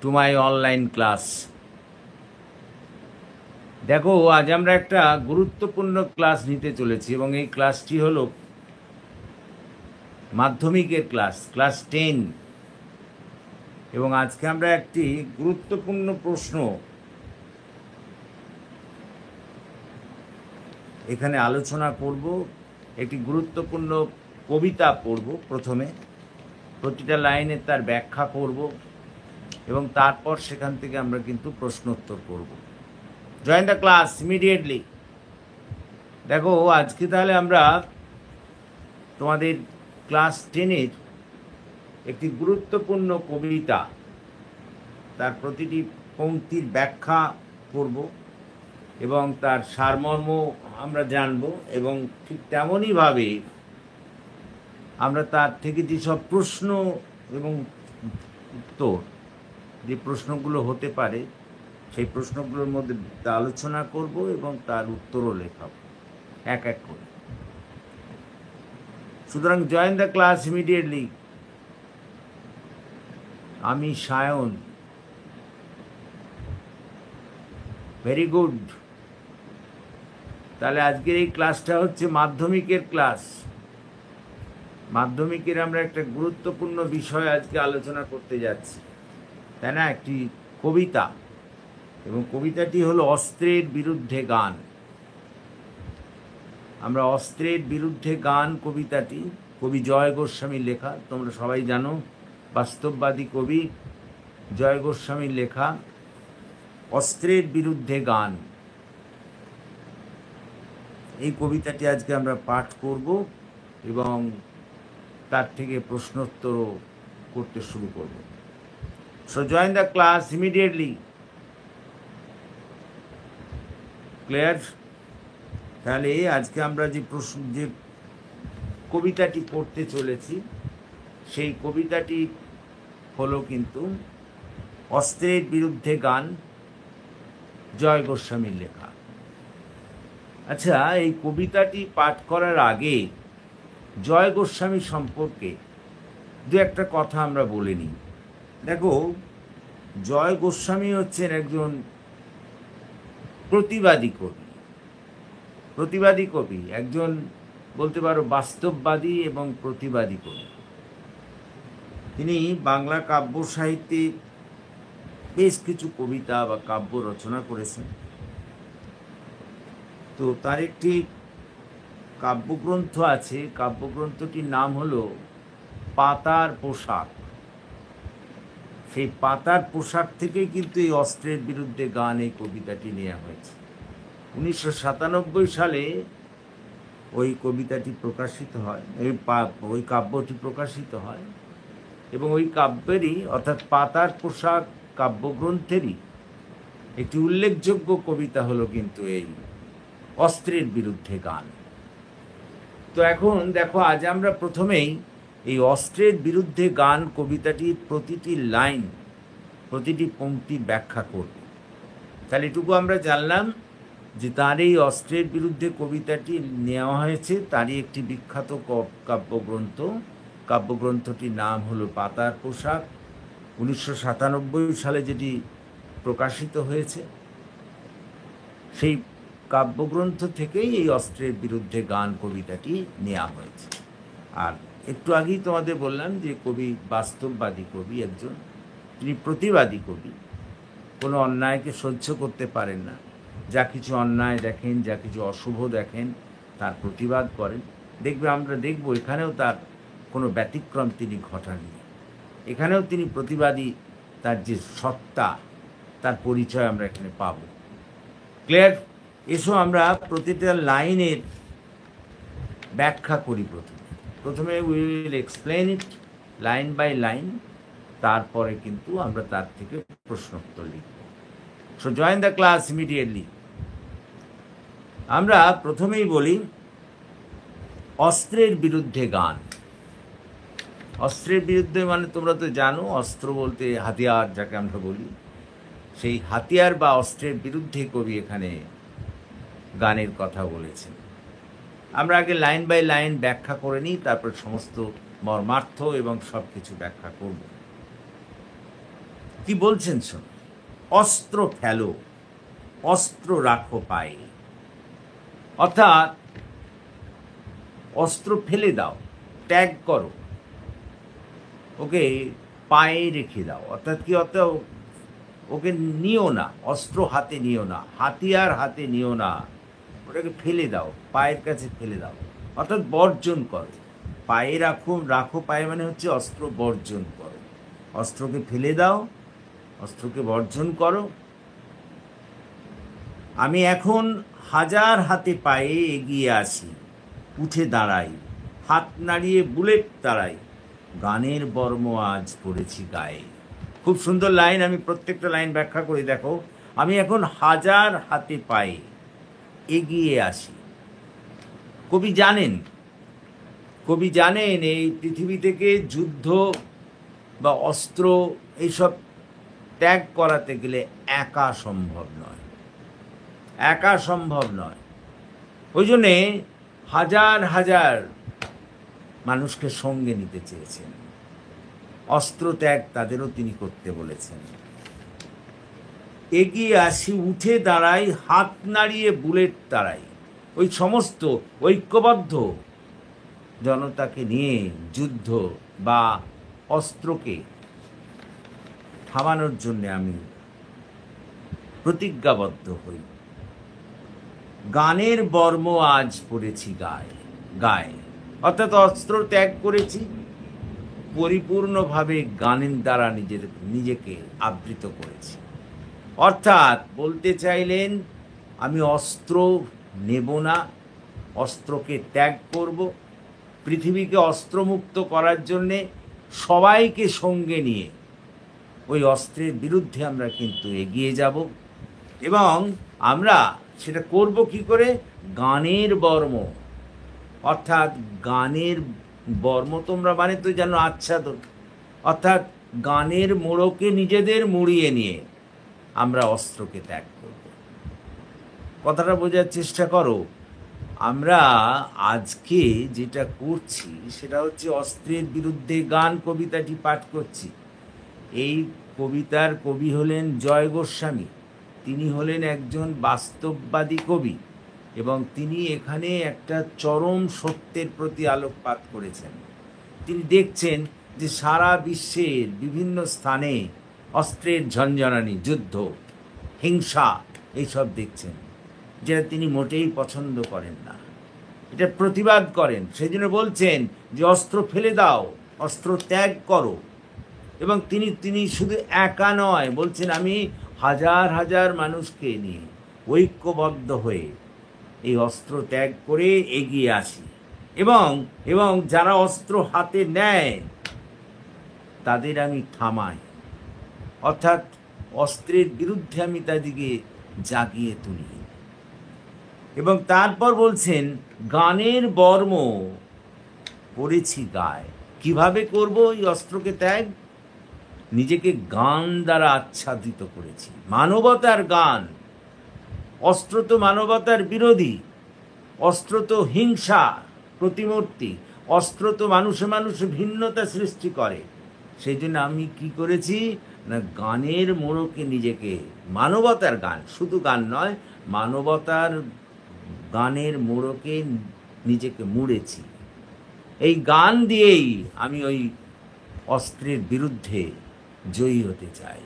To my online class. দেখো, আজ আমরা একটা গুরুত্বপূর্ণ ক্লাস নিতে চলেছি এবং এই ক্লাসটি হলো মাধ্যমিকের ক্লাস, ক্লাস 10। এবং আজকে আমরা একটি গুরুত্বপূর্ণ প্রশ্ন এখানে আলোচনা করব। একটি গুরুত্বপূর্ণ কবিতা পড়ব প্রথমে, প্রতিটা লাইনে তার ব্যাখ্যা করব এবং তারপর সেখান থেকে আমরা কিন্তু প্রশ্নোত্তর করব। Join the class immediately. দেখো, আজকে তাহলে আমরা তোমাদের ক্লাস 10-এর একটি গুরুত্বপূর্ণ কবিতা, তার প্রতিটি পংক্তির ব্যাখ্যা করব এবং তার সারমর্ম আমরা জানব এবং ঠিক তেমনইভাবে আমরা তার থেকে যেসব প্রশ্ন এবং উত্তর, যে প্রশ্নগুলো হতে পারে সেই প্রশ্নগুলোর মধ্যে আলোচনা করব এবং তার উত্তরও লেখাব এক এক করে। সুতরাং জয়েন দ্য ক্লাস ইমিডিয়েটলি। আমি সায়ন। Very good. তাহলে আজকের এই ক্লাসটা হচ্ছে মাধ্যমিকের ক্লাস। মাধ্যমিকের আমরা একটা গুরুত্বপূর্ণ বিষয় আজকে আলোচনা করতে যাচ্ছি, তাই না? একটি কবিতা, এবং কবিতাটি হলো অস্ত্রের বিরুদ্ধে গান। আমরা অস্ত্রের বিরুদ্ধে গান কবিতাটি কবি জয় গোস্বামীর লেখা। তোমরা সবাই জানো, বাস্তববাদী কবি জয় গোস্বামীর লেখা অস্ত্রের বিরুদ্ধে গান। এই কবিতাটি আজকে আমরা পাঠ করব এবং তার থেকে প্রশ্নোত্তর করতে শুরু করব। So join the class immediately. Clear? তাহলে আজকে আমরা যে কবিতাটি পড়তে চলেছি সেই কবিতাটি হলো কিন্তু অস্ত্রের বিরুদ্ধে গান, জয় গোস্বামীর লেখা। আচ্ছা, এই কবিতাটি পাঠ করার আগে জয় গোস্বামী সম্পর্কে দু একটা কথা আমরা বলে নিই। দেখো, জয় গোস্বামী হচ্ছেন একজন প্রতিবাদী কবি। প্রতিবাদী কবি, একজন বলতে পারো বাস্তববাদী এবং প্রতিবাদী কবি। তিনি বাংলা কাব্য সাহিত্যে বেশ কিছু কবিতা বা কাব্য রচনা করেছেন। তো তার একটি কাব্যগ্রন্থ আছে, কাব্যগ্রন্থটির নাম হলো পাতার পোশাক। সেই পাতার পোশাক থেকেই কিন্তু এই অস্ত্রের বিরুদ্ধে গান এই কবিতাটি নেওয়া হয়েছে। 1997 সালে ওই কবিতাটি প্রকাশিত হয়, ওই কাব্যটি প্রকাশিত হয় এবং ওই কাব্যেরই অর্থাৎ পাতার পোশাক কাব্যগ্রন্থেরই একটি উল্লেখযোগ্য কবিতা হলো কিন্তু এই অস্ত্রের বিরুদ্ধে গান। তো এখন দেখো, আজ আমরা প্রথমেই এই অস্ত্রের বিরুদ্ধে গান কবিতাটির প্রতিটি লাইন, প্রতিটি পংক্তি ব্যাখ্যা করব। তাহলে এটুকু আমরা জানলাম যে তার এই অস্ত্রের বিরুদ্ধে কবিতাটি নেওয়া হয়েছে তারই একটি বিখ্যাত কাব্যগ্রন্থ। কাব্যগ্রন্থটির নাম হলো পাতার পোশাক। 1997 সালে যেটি প্রকাশিত হয়েছে, সেই কাব্যগ্রন্থ থেকেই এই অস্ত্রের বিরুদ্ধে গান কবিতাটি নেওয়া হয়েছে। আর একটু আগেই তোমাদের বললাম যে কবি বাস্তববাদী কবি, একজন তিনি প্রতিবাদী কবি। কোনো অন্যায়কে সহ্য করতে পারেন না। যা কিছু অন্যায় দেখেন, যা কিছু অশুভ দেখেন, তার প্রতিবাদ করেন। আমরা দেখব এখানেও তার কোনো ব্যতিক্রম তিনি ঘটাননি। এখানেও তিনি প্রতিবাদী, তার যে সত্তা, তার পরিচয় আমরা এখানে পাব। ক্লিয়ার? এসো আমরা প্রতিটা লাইনের ব্যাখ্যা করি। প্রথমে we will explain it line by line, তারপরে কিন্তু আমরা তার থেকে প্রশ্নোত্তর লিখব। So join the class immediately. আমরা প্রথমেই বলি অস্ত্রের বিরুদ্ধে গান। অস্ত্রের বিরুদ্ধে মানে তোমরা তো জানো, অস্ত্র বলতে হাতিয়ার যাকে আমরা বলি, সেই হাতিয়ার বা অস্ত্রের বিরুদ্ধে কবি এখানে গানের কথা বলেছেন। আমরা আগে লাইন বাই লাইন ব্যাখ্যা করে নিই, তারপর সমস্ত মর্মার্থ এবং সব কিছু ব্যাখ্যা করব। কি বলছেন শোন, অস্ত্র ফেলো, অস্ত্র রাখো পায়ে। অর্থাৎ অস্ত্র ফেলে দাও, ত্যাগ করো, ওকে পায়ে রেখে দাও। অর্থাৎ কি, অর্থাৎ ওকে নিও না, অস্ত্র হাতে নিও না, হাতিয়ার হাতে নিও না, ওটাকে ফেলে দাও, পায়ের কাছে ফেলে দাও। অর্থাৎ বর্জন করো। পায়ে রাখো, রাখো পায়ে মানে হচ্ছে অস্ত্র বর্জন করো, অস্ত্রকে ফেলে দাও, অস্ত্রকে বর্জন করো। আমি এখন হাজার হাতে পায়ে এগিয়ে আসি, উঠে দাঁড়াই, হাত নাড়িয়ে বুলেট তাড়াই, গানের বর্ম আজ পড়েছি গায়ে। খুব সুন্দর লাইন, আমি প্রত্যেকটা লাইন ব্যাখ্যা করি। দেখো, আমি এখন হাজার হাতে পায়ে এগিয়ে আসি। কবি জানেন এই পৃথিবী থেকে যুদ্ধ বা অস্ত্র এইসব ত্যাগ করাতে গেলে একা সম্ভব নয়। ওই জন্যে হাজার হাজার মানুষকে সঙ্গে নিতে চেয়েছেন, অস্ত্র ত্যাগ তাদেরও তিনি করতে বলেছেন। এগিয়ে আসি, উঠে দাঁড়াই, হাত নাড়িয়ে বুলেট তাড়াই। ওই সমস্ত ঐক্যবদ্ধ জনতাকে নিয়ে যুদ্ধ বা অস্ত্রকে থামানোর জন্য আমি প্রতিজ্ঞাবদ্ধ হই। গানের বর্ম আজ পড়েছি গায়ে। অর্থাৎ অস্ত্র ত্যাগ করেছি, পরিপূর্ণভাবে গানের দ্বারা নিজেকে আবৃত করেছি। অর্থাৎ বলতে চাইলেন, আমি অস্ত্র নেব না, অস্ত্রকে ত্যাগ করব। পৃথিবীকে অস্ত্রমুক্ত করার জন্যে সবাইকে সঙ্গে নিয়ে ওই অস্ত্রের বিরুদ্ধে আমরা কিন্তু এগিয়ে যাব। এবং আমরা সেটা করব কি করে? গানের বর্ম। অর্থাৎ গানের বর্ম তোমরা মানে তো জানো, আচ্ছাদন। অর্থাৎ গানের মোড়কে নিজেদের মুড়িয়ে নিয়ে আমরা অস্ত্রকে ত্যাগ করব। কথাটা বোঝার চেষ্টা করো। আমরা আজকে যেটা করছি সেটা হচ্ছে অস্ত্রের বিরুদ্ধে গান, কবিতাটি পাঠ করছি। এই কবিতার কবি হলেন জয় গোস্বামী। তিনি হলেন একজন বাস্তববাদী কবি এবং তিনি এখানে একটা চরম সত্যের প্রতি আলোকপাত করেছেন। তিনি দেখছেন যে সারা বিশ্বের বিভিন্ন স্থানে অস্ত্রের ঝনঝনানি, যুদ্ধ, হিংসা এইসব দেখছেন, যেটা তিনি মোটেই পছন্দ করেন না, এটা প্রতিবাদ করেন। সেই জন্য বলছেন যে অস্ত্র ফেলে দাও, অস্ত্র ত্যাগ করো। এবং তিনি শুধু একা নয়, বলছেন আমি হাজার হাজার মানুষকে নিয়ে ঐক্যবদ্ধ হয়ে এই অস্ত্র ত্যাগ করে এগিয়ে আসি। এবং যারা অস্ত্র হাতে নেয় তাদের আমি থামাই। অর্থাৎ অস্ত্রের বিরুদ্ধে আমি তাদেরকে জাগিয়ে তুলি। এবং তারপর বলছেন গানের বর্ম পড়েছি গায়ে। কিভাবে করব এই অস্ত্রকে ত্যাগ? নিজেকে গান দ্বারা আচ্ছাদিত করেছি, মানবতার গান। অস্ত্র তো মানবতার বিরোধী, অস্ত্র তো হিংসা প্রতিমূর্তি, অস্ত্র তো মানুষে মানুষে ভিন্নতা সৃষ্টি করে। সেই জন্য আমি কি করেছি না, গানের মোড়কে নিজেকে, মানবতার গান, শুধু গান নয়, মানবতার গানের মোড়কে নিজেকে মুড়েছি। এই গান দিয়েই আমি ওই অস্ত্রের বিরুদ্ধে জয়ী হতে চাই।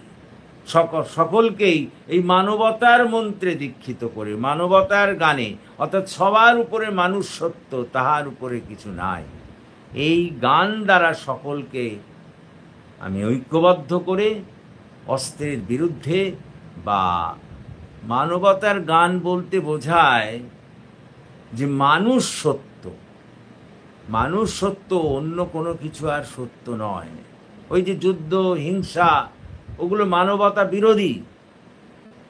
সকলকেই এই মানবতার মন্ত্রে দীক্ষিত করে, মানবতার গানে, অর্থাৎ সবার উপরে মানুষ সত্য, তাহার উপরে কিছু নাই, এই গান দ্বারা সকলকে আমি ঐক্যবদ্ধ করে অস্ত্রের বিরুদ্ধে, বা মানবতার গান বলতে বোঝায় যে মানুষ সত্য, মানুষ সত্য, অন্য কোনো কিছু আর সত্য নয়। ওই যে যুদ্ধ, হিংসা, ওগুলো মানবতা বিরোধী।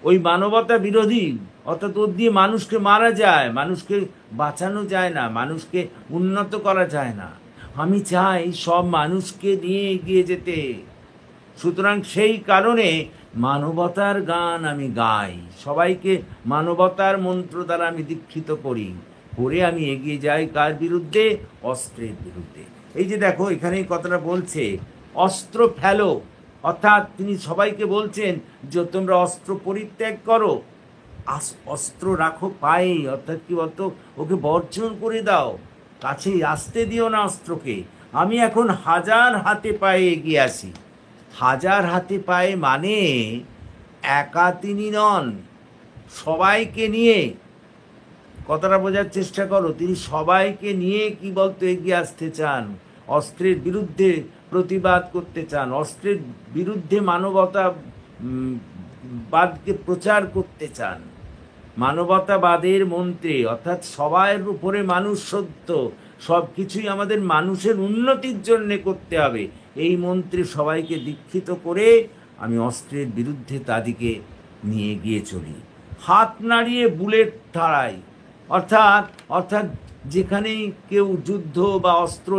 ওই মানবতা বিরোধী, অর্থাৎ ওর দিয়ে মানুষকে মারা যায়, মানুষকে বাঁচানো যায় না, মানুষকে উন্নত করা যায় না। আমি চাই সব মানুষকে নিয়ে এগিয়ে যেতে। সুতরাং সেই কারণে মানবতার গান আমি গাই, সবাইকে মানবতার মন্ত্র দ্বারা আমি দীক্ষিত করি, করে আমি এগিয়ে যাই কার বিরুদ্ধে? অস্ত্রের বিরুদ্ধে। এই যে দেখো, এখানে এই কথাটা বলছে, অস্ত্র ফেলো, অর্থাৎ তিনি সবাইকে বলছেন যে তোমরা অস্ত্র পরিত্যাগ করো, অস্ত্র রাখো পায়ে, অর্থাৎ কি বলতো, ওকে বর্জন করে দাও, কাছেই আসতে দিও না অস্ত্রকে। আমি এখন হাজার হাতে পায়ে এগিয়ে আসি। হাজার হাতে পায়ে মানে একা তিনি নন, সবাইকে নিয়ে, কথাটা বোঝার চেষ্টা করো, তিনি সবাইকে নিয়ে কি বলতো এগিয়ে আসতে চান, অস্ত্রের বিরুদ্ধে প্রতিবাদ করতে চান, অস্ত্রের বিরুদ্ধে মানবতা বাদকে প্রচার করতে চান। মানবতাবাদের মন্ত্রে, অর্থাৎ সবার উপরে মানুষ সত্য, সব কিছুই আমাদের মানুষের উন্নতির জন্যে করতে হবে, এই মন্ত্রে সবাইকে দীক্ষিত করে আমি অস্ত্রের বিরুদ্ধে তাদিকে নিয়ে গিয়ে চলি। হাত নাড়িয়ে বুলেট তাড়াই, অর্থাৎ অর্থাৎ যেখানেই কেউ যুদ্ধ বা অস্ত্র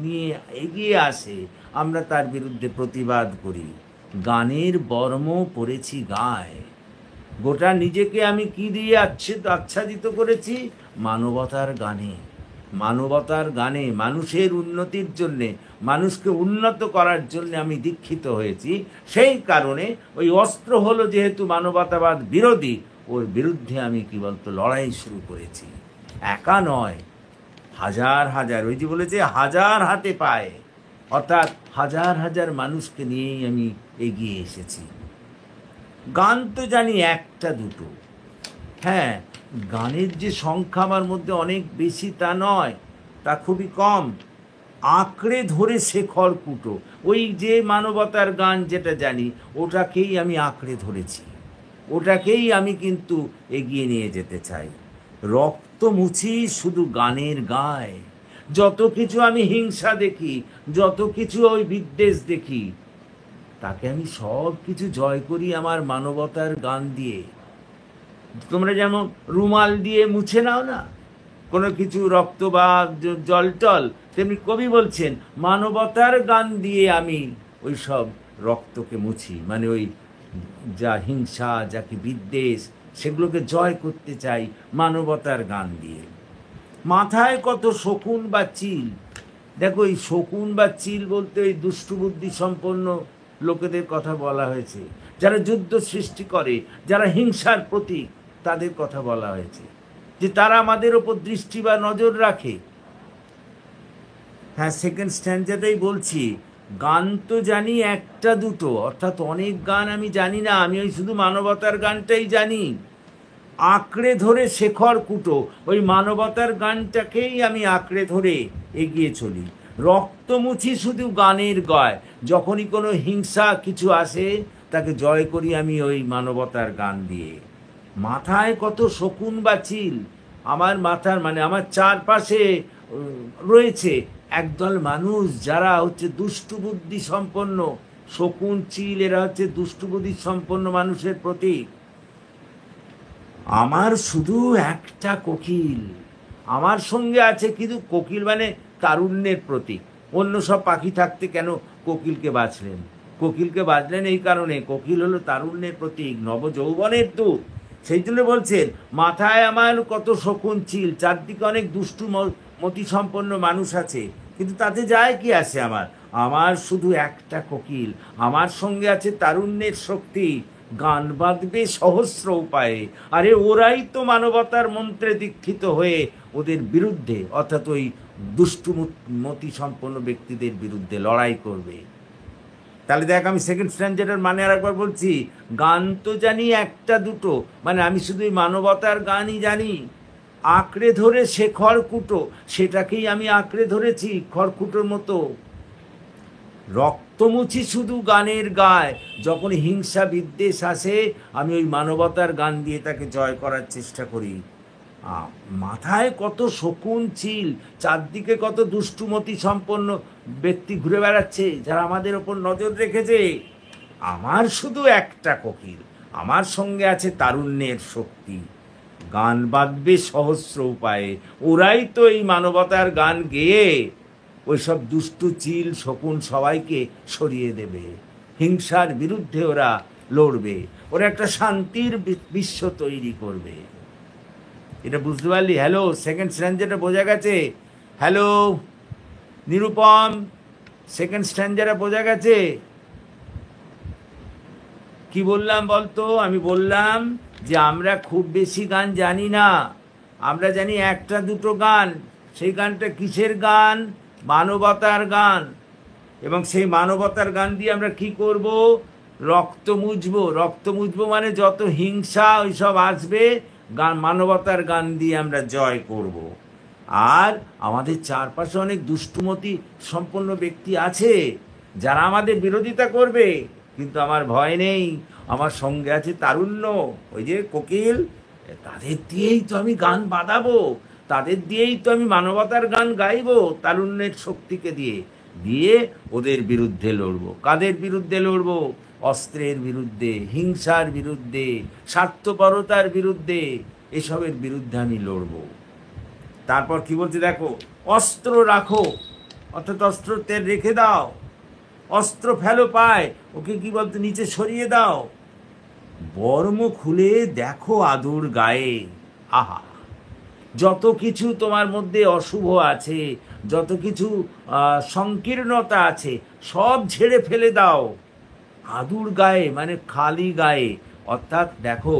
নিয়ে এগিয়ে আসে আমরা তার বিরুদ্ধে প্রতিবাদ করি। গানের বর্ম পড়েছি গায়ে, গোটা নিজেকে আমি কি দিয়ে আচ্ছাদিত করেছি? মানবতার গানে। মানবতার গানে, মানুষের উন্নতির জন্যে, মানুষকে উন্নত করার জন্য আমি দীক্ষিত হয়েছি। সেই কারণে ওই অস্ত্র হলো যেহেতু মানবতাবাদ বিরোধী, ওর বিরুদ্ধে আমি কি বলতো লড়াই শুরু করেছি। একা নয়, হাজার হাজার, ওই যে বলেছে হাজার হাতে পায়ে, অর্থাৎ হাজার হাজার মানুষকে নিয়েই আমি এগিয়ে এসেছি। গান তো জানি একটা দুটো, হ্যাঁ, গানের যে সংখ্যা আমার মধ্যে অনেক বেশি তা নয়, তা খুবই কম। আঁকড়ে ধরে শেখর কুটো, ওই যে মানবতার গান যেটা জানি ওটাকেই আমি আঁকড়ে ধরেছি, ওটাকেই আমি কিন্তু এগিয়ে নিয়ে যেতে চাই। রক্ত মুছি শুধু গানের গায়ে, যত কিছু আমি হিংসা দেখি, যত কিছু ওই বিদ্বেষ দেখি, তাকে আমি সব কিছু জয় করি আমার মানবতার গান দিয়ে। তোমরা যেমন রুমাল দিয়ে মুছে নাও না কোনো কিছু, রক্ত বা জল টল, তেমনি কবি বলছেন মানবতার গান দিয়ে আমি ওই সব রক্তকে মুছি, মানে ওই যা হিংসা, যাকে বিদ্বেষ, সেগুলোকে জয় করতে চাই মানবতার গান দিয়ে। মাথায় কত শকুন বা চিল, দেখো এই শকুন বা চিল বলতে ওই দুষ্টবুদ্ধি সম্পন্ন লোকেদের কথা বলা হয়েছে, যারা যুদ্ধ সৃষ্টি করে, যারা হিংসার প্রতীক, তাদের কথা বলা হয়েছে, যে তারা আমাদের ওপর দৃষ্টি বা নজর রাখে। হ্যাঁ, সেকেন্ড স্ট্যান্ডার্ডেই বলছি, গান তো জানি একটা দুটো, অর্থাৎ অনেক গান আমি জানি না, আমি ওই শুধু মানবতার গানটাই জানি। আঁকড়ে ধরে শেখর কুটো, ওই মানবতার গানটাকেই আমি আঁকড়ে ধরে এগিয়ে চলি। রক্ত মুছি শুধু গানের গায়, যখনই কোনো হিংসা কিছু আসে তাকে জয় করি আমি ওই মানবতার গান দিয়ে। মাথায় কত শকুন বা চিল, আমার মাথার মানে আমার চারপাশে রয়েছে একদল মানুষ যারা হচ্ছে দুষ্টবুদ্ধি সম্পন্ন। শকুন চিল এরা হচ্ছে দুষ্টবুদ্ধি সম্পন্ন মানুষের প্রতীক। আমার শুধু একটা কোকিল, আমার সঙ্গে আছে কিন্তু কোকিল মানে তারুণ্যের প্রতীক। অন্য সব পাখি থাকতে কেন কোকিলকে বাছলেন? কোকিলকে বাছলেন এই কারণে, কোকিল হলো তারুণ্যের প্রতীক, নবযৌবনের দূত। সেই জন্য বলছেন মাথায় আমার কত শকুন চিল, চারদিকে অনেক দুষ্টু মতিসম্পন্ন মানুষ আছে, কিন্তু তাতে যায় কি আসে আমার? আমার শুধু একটা কোকিল, আমার সঙ্গে আছে তারুণ্যের শক্তি, গান বাঁধবে সহস্র উপায়ে। আরে ওরাই তো মানবতার মন্ত্রে দীক্ষিত হয়ে ওদের বিরুদ্ধে, অর্থাৎ ওই দুষ্টু মতি সম্পন্ন ব্যক্তিদের বিরুদ্ধে লড়াই করবে। তাহলে দেখ, আমি সেকেন্ড স্ট্যান্ডার্ডের মানে আর একবার বলছি, গান তো জানি একটা দুটো, মানে আমি শুধু মানবতার গানই জানি। আঁকড়ে ধরে সে খড়কুটো, সেটাকেই আমি আঁকড়ে ধরেছি খড়কুটোর মতো। রক্তমুছি শুধু গানের গায়, যখন হিংসা বিদ্বেষ আসে আমি ওই মানবতার গান দিয়ে তাকে জয় করার চেষ্টা করি। মাথায় কত শকুন চিল, চারদিকে কত দুষ্টুমতি সম্পন্ন ব্যক্তি ঘুরে বেড়াচ্ছে যারা আমাদের ওপর নজর রেখেছে। আমার শুধু একটা কোকিল, আমার সঙ্গে আছে তারুণ্যের শক্তি, গান বাঁধবে সহস্র উপায়ে। ওরাই তো এই মানবতার গান গেয়ে ওইসব দুষ্টু চিল শকুন সবাইকে সরিয়ে দেবে, হিংসার বিরুদ্ধে ওরা লড়বে, ওরা একটা শান্তির বিশ্ব তৈরি করবে। এটা বুঝতে পারলি? হ্যালো, সেকেন্ড স্ট্যান্ডার্ডে বোঝা গেছে? হ্যালো নিরুপম, সেকেন্ড স্ট্যান্ডার্ডে বোঝা গেছে? কি বললাম বলতো? আমি বললাম যে আমরা খুব বেশি গান জানি না, আমরা জানি একটা দুটো গান। সেই গানটা কিসের গান? মানবতার গান। এবং সেই মানবতার গান দিয়ে আমরা কি করব? রক্ত মুছবো। রক্ত মুছবো মানে যত হিংসা ওইসব আসবে, গান মানবতার গান দিয়ে আমরা জয় করব। আর আমাদের চারপাশে অনেক দুষ্টুমতি সম্পন্ন ব্যক্তি আছে যারা আমাদের বিরোধিতা করবে, কিন্তু আমার ভয় নেই, আমার সঙ্গে আছে তারুণ্য, ওই যে কোকিল, তাদের দিয়েই তো আমি গান বাঁধাবো, তাদের দিয়েই তো আমি মানবতার গান গাইবো, তারুণ্যের শক্তিকে দিয়ে দিয়ে ওদের বিরুদ্ধে লড়বো। কাদের বিরুদ্ধে লড়বো? অস্ত্রের বিরুদ্ধে, হিংসার বিরুদ্ধে, স্বার্থপরতার বিরুদ্ধে, এসবের বিরুদ্ধে আমি লড়বো। তারপর কি বলছে দেখো, অস্ত্র রাখো, অর্থাৎ অস্ত্র তেল রেখে দাও, অস্ত্র ফেলো পায়, ওকে কি বলতো, নিচে সরিয়ে দাও, বর্ম খুলে দেখো আদুর গায়ে। আহা, যত কিছু তোমার মধ্যে অশুভ আছে, যত কিছু সংকীর্ণতা আছে, সব ঝেড়ে ফেলে দাও আদুর গায়ে, মানে খালি গায়ে। অর্থাৎ দেখো,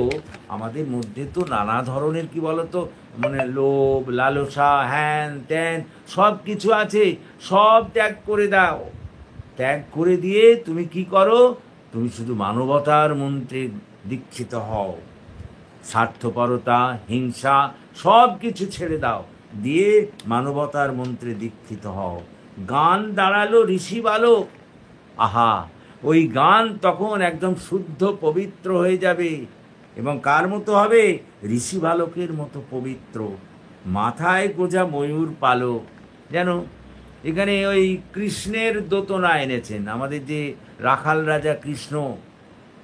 আমাদের মধ্যে তো নানা ধরনের কি বলতো, মানে লোভ, লালসা, হ্যান ত্যান সব কিছু আছে, সব ত্যাগ করে দাও। ত্যাগ করে দিয়ে তুমি কি করো? তুমি শুধু মানবতার মন্ত্রে দীক্ষিত হও। স্বার্থপরতা, হিংসা সব কিছু ছেড়ে দাও, দিয়ে মানবতার মন্ত্রে দীক্ষিত হও। গান দাঁড়ালো ঋষি বালক। আহা, ওই গান তখন একদম শুদ্ধ পবিত্র হয়ে যাবে। এবং কার মতো হবে? ঋষি বালকের মতো পবিত্র। মাথায় গোজা ময়ূর পালক। যেন এখানে ওই কৃষ্ণের দোতনা এনেছেন, আমাদের যে রাখাল রাজা কৃষ্ণ,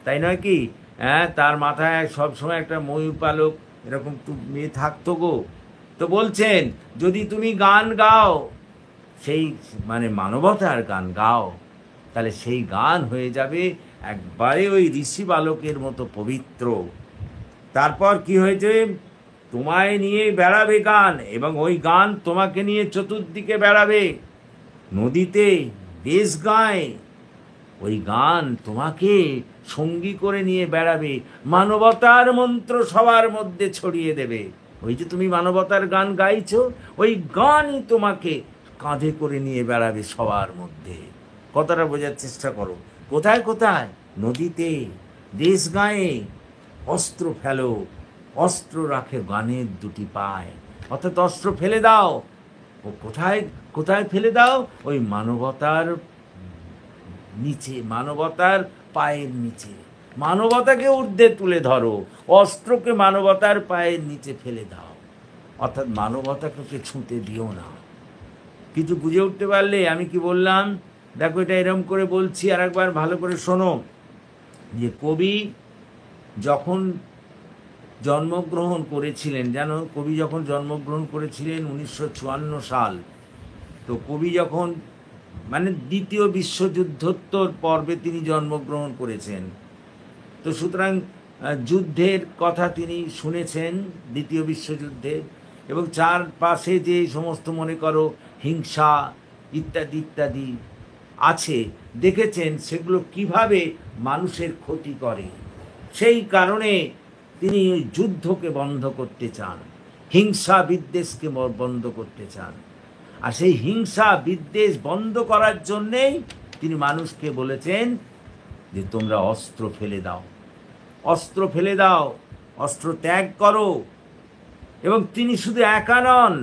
তাই নয় কি? হ্যাঁ, তার মাথায় সবসময় একটা ময়ূর পালক এরকম মেয়ে থাকতো গো। তো বলছেন, যদি তুমি গান গাও, সেই মানে মানবতার গান গাও, তাহলে সেই গান হয়ে যাবে একবারে ওই ঋষি বালকের মতো পবিত্র। তারপর কি হয়েছে? তোমায় নিয়ে বেড়াবে গান, এবং ওই গান তোমাকে নিয়ে চতুর্দিকে বেড়াবে। নদীতে দেশ গায়, ওই গান তোমাকে সঙ্গী করে নিয়ে বেড়াবে, মানবতার মন্ত্র সবার মধ্যে ছড়িয়ে দেবে। ওই যে তুমি মানবতার গান গাইছো, ওই গানই তোমাকে কাঁধে করে নিয়ে বেড়াবে সবার মধ্যে। কথাটা বোঝার চেষ্টা করো। কোথায় কোথায়? নদীতে, দেশ গায়ে। অস্ত্র ফেলো, অস্ত্র রাখে গানের দুটি পায়, অর্থাৎ অস্ত্র ফেলে দাও। ও কোথায় কোথায় ফেলে দাও? ওই মানবতার নিচে, মানবতার পায়ের নিচে। মানবতাকে ঊর্ধ্বে তুলে ধরো, অস্ত্রকে মানবতার পায়ের নিচে ফেলে দাও। অর্থাৎ মানবতাকে ছুঁতে দিও না। কিছু বুঝে উঠতে পারলে আমি কি বললাম? দেখো, এটা এরকম করে বলছি, আর একবার ভালো করে শোনো। যে কবি যখন জন্মগ্রহণ করেছিলেন, জানো, কবি যখন জন্মগ্রহণ করেছিলেন 1954 সাল, তো কবি যখন মানে দ্বিতীয় বিশ্বযুদ্ধোত্তর পর্বে তিনি জন্মগ্রহণ করেছেন। তো সুতরাং যুদ্ধের কথা তিনি শুনেছেন, দ্বিতীয় বিশ্বযুদ্ধের, এবং চারপাশে যে সমস্ত মনে করো হিংসা ইত্যাদি ইত্যাদি আছে, দেখেছেন সেগুলো কিভাবে মানুষের ক্ষতি করে। সেই কারণে তিনি যুদ্ধকে বন্ধ করতে চান, হিংসা বিদ্বেষকে বন্ধ করতে চান। আর সেই হিংসা বিদ্বেষ বন্ধ করার জন্যেই তিনি মানুষকে বলেছেন যে তোমরা অস্ত্র ফেলে দাও, অস্ত্র ফেলে দাও, অস্ত্র ত্যাগ করো। এবং তিনি শুধু একা নন,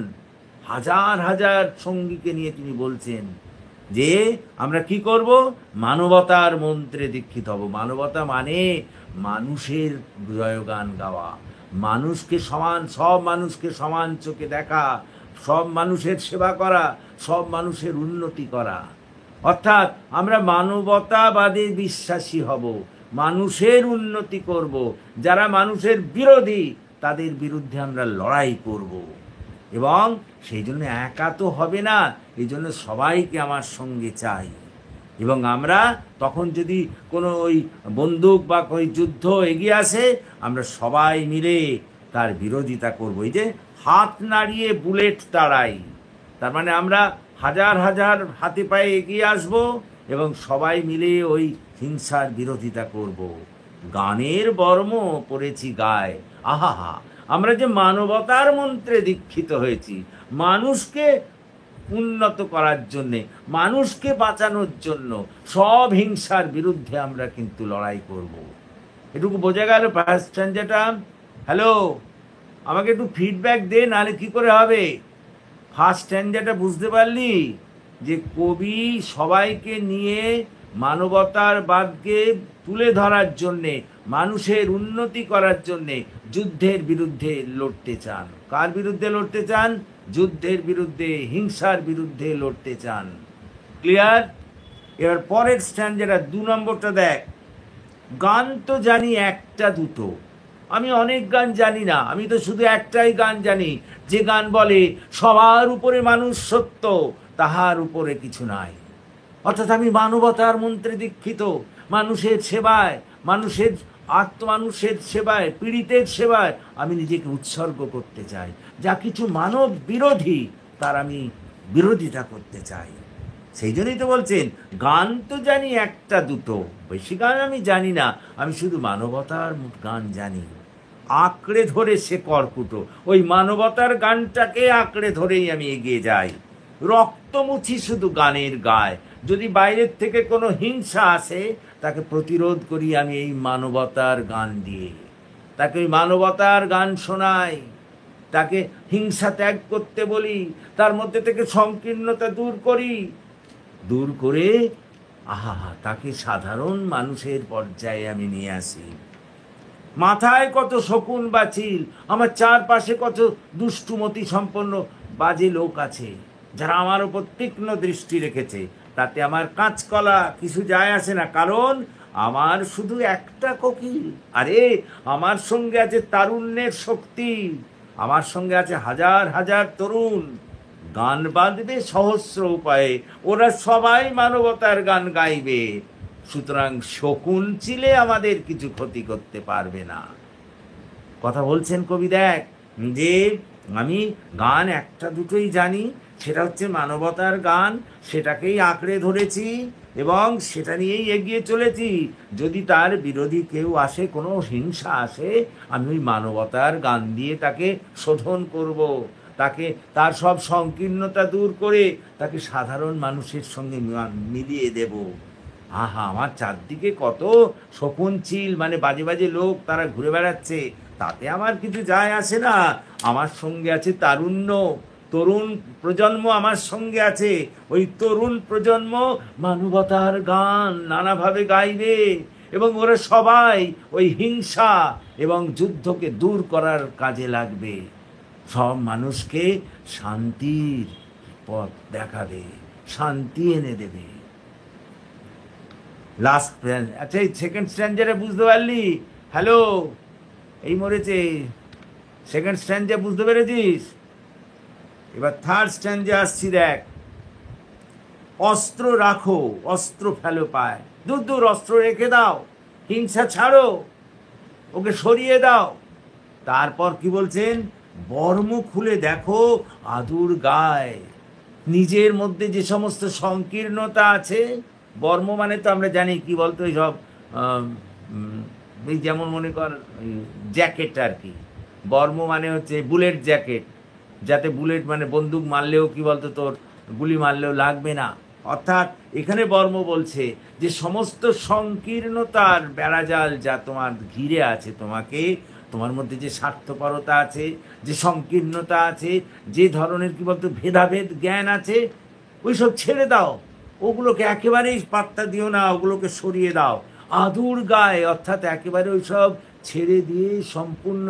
হাজার হাজার সঙ্গীকে নিয়ে তিনি বলছেন যে আমরা কি করব? মানবতার মন্ত্রে দীক্ষিত হব। মানবতা মানে মানুষের জয়গান গাওয়া, মানুষকে সমান, সব মানুষকে সমান চোখে দেখা, সব মানুষের সেবা করা, সব মানুষের উন্নতি করা। অর্থাৎ আমরা মানবতাবাদে বিশ্বাসী হব, মানুষের উন্নতি করব। যারা মানুষের বিরোধী তাদের বিরুদ্ধে আমরা লড়াই করব। এবং সেই জন্য একা তো হবে না, এই জন্য সবাইকে আমার সঙ্গে চাই। এবং আমরা তখন যদি কোনো ওই বন্দুক বা ওই যুদ্ধ এগিয়ে আসে, আমরা সবাই মিলে তার বিরোধিতা করব। এই যে হাত নাড়িয়ে বুলেট তাড়াই, তার মানে আমরা হাজার হাজার হাতে পায়ে এগিয়ে আসব এবং সবাই মিলে ওই হিংসার বিরোধিতা করব। গানের বর্ম পড়েছি গায়ে। আহা, আমরা যে মানবতার মন্ত্রে দীক্ষিত হয়েছি, মানুষকে উন্নত করার জন্যে, মানুষকে বাঁচানোর জন্য, সব হিংসার বিরুদ্ধে আমরা কিন্তু লড়াই করব। এটুকু বোঝা গেল ফার্স্ট স্ট্যান্জাটা? হ্যালো, আমাকে একটু ফিডব্যাক দে, নাহলে কি করে হবে? ফার্স্ট স্ট্যান্জাটা বুঝতে পারলি? যে কবি সবাইকে নিয়ে মানবতার বাদকে তুলে ধরার জন্যে, মানুষের উন্নতি করার জন্যে যুদ্ধের বিরুদ্ধে লড়তে চান। কার বিরুদ্ধে লড়তে চান? যুদ্ধের বিরুদ্ধে, হিংসার বিরুদ্ধে লড়তে চান। ক্লিয়ার? এবার পরের স্ট্যান্জাটা 2 নম্বরটা দেখ। গান তো জানি একটা দুটো, আমি অনেক গান জানি না, আমি তো শুধু একটাই গান জানি, যে গান বলে সবার উপরে মানুষ সত্য, তাহার উপরে কিছু নাই। অর্থাৎ আমি মানবতার মন্ত্রে দীক্ষিত, মানুষের সেবায়, মানুষের সেবায়, পীড়িতের সেবায় আমি নিজেকে উৎসর্গ করতে চাই। যা কিছু মানব বিরোধী, তার আমি বিরোধিতা করতে চাই। সেই জন্যই তো বলছেন গান তো জানি একটা দুটো, বেশি গান আমি জানি না, আমি শুধু মানবতার গান জানি। আঁকড়ে ধরে সে কর্কুটো, ওই মানবতার গানটাকে আঁকড়ে ধরেই আমি এগিয়ে যাই। রক্তমুছি শুধু গানের গায়, যদি বাইরের থেকে কোনো হিংসা আসে তাকে প্রতিরোধ করি আমি এই মানবতার গান দিয়ে। তাকে ওই মানবতার গান শোনাই, তাকে হিংসা ত্যাগ করতে বলি, তার মধ্যে থেকে সংকীর্ণতা দূর করি, দূর করে তাকে সাধারণ মানুষের পর্যায়ে আমি নিয়ে আসি। মাথায় কত শকুন বাছিল, আমার চারপাশে কত দুষ্টুমতি সম্পন্ন বাজে লোক আছে, যারা আমার ওপর তীক্ষ্ণ দৃষ্টি রেখেছে, তাতে আমার কাঁচকলা কিছু যায় আসে না, কারণ আমার শুধু একটা কোকিল। আরে আমার সঙ্গে আছে তারুণ্যের শক্তি, আমার সঙ্গে আছে হাজার হাজার তরুণ, গান বাঁধবে সহস্র উপায়ে, ওরা সবাই মানবতার গান গাইবে। সুতরাং শকুন চিলে আমাদের কিছু ক্ষতি করতে পারবে না। কথা বলছেন কবি। দেখ যে আমি গান একটা দুটোই জানি, সেটা হচ্ছে মানবতার গান, সেটাকেই আঁকড়ে ধরেছি এবং সেটা নিয়েই এগিয়ে চলেছি। যদি তার বিরোধী কেউ আসে, কোনো হিংসা আসে, আমি ওই মানবতার গান দিয়ে তাকে শোধন করব, তাকে তার সব সংকীর্ণতা দূর করে তাকে সাধারণ মানুষের সঙ্গে মিলিয়ে দেব। আমার চারদিকে কত শকুন চিল, মানে বাজে বাজে লোক, তারা ঘুরে বেড়াচ্ছে, তাতে আমার কিছু যায় আসে না। আমার সঙ্গে আছে তারুণ্য, তরুণ প্রজন্ম আমার সঙ্গে আছে, ওই তরুণ প্রজন্ম মানবতার গান নানাভাবে গাইবে এবং ওরা সবাই ওই হিংসা এবং যুদ্ধকে দূর করার কাজে লাগবে, সব মানুষকে শান্তির পথ দেখাবে, শান্তি এনে দেবে। লাস্ট, আচ্ছা এই সেকেন্ড স্ট্যান্ডারে বুঝতে পারলি? হ্যালো, এই মরেছে সেকেন্ড স্ট্যান্ডে, বুঝতে পেরেছিস? এবার থার্ড স্ট্যান্ডে আসছি। দেখ, অস্ত্র রাখো, অস্ত্র ফেলো পায়, দূর দূর অস্ত্র রেখে দাও, হিংসা ছাড়ো, ওকে সরিয়ে দাও। তারপর কি বলছেন? বর্ম খুলে দেখো আদুর গায়ে, নিজের মধ্যে যে সমস্ত সংকীর্ণতা আছে, বর্ম মানে তো আমরা জানি কি বলতো, এই সব এই যেমন মনে কর জ্যাকেট আর কি, বর্ম মানে হচ্ছে বুলেট জ্যাকেট, যাতে বুলেট মানে বন্দুক মারলেও কি বলতো তোর গুলি মারলেও লাগবে না। অর্থাৎ এখানে বর্ম বলছে যে সমস্ত সংকীর্ণতার বেড়াজাল যা তোমার ঘিরে আছে, তোমার মধ্যে যে স্বার্থপরতা আছে, যে সংকীর্ণতা আছে, যে ধরনের কি বলতো ভেদাভেদ জ্ঞান আছে, ওইসব ছেড়ে দাও, ওগুলোকে একেবারেই পাত্তা দিও না, ওগুলোকে সরিয়ে দাও। আদুর গায়ে, অর্থাৎ একেবারে ওইসব ছেড়ে দিয়ে সম্পূর্ণ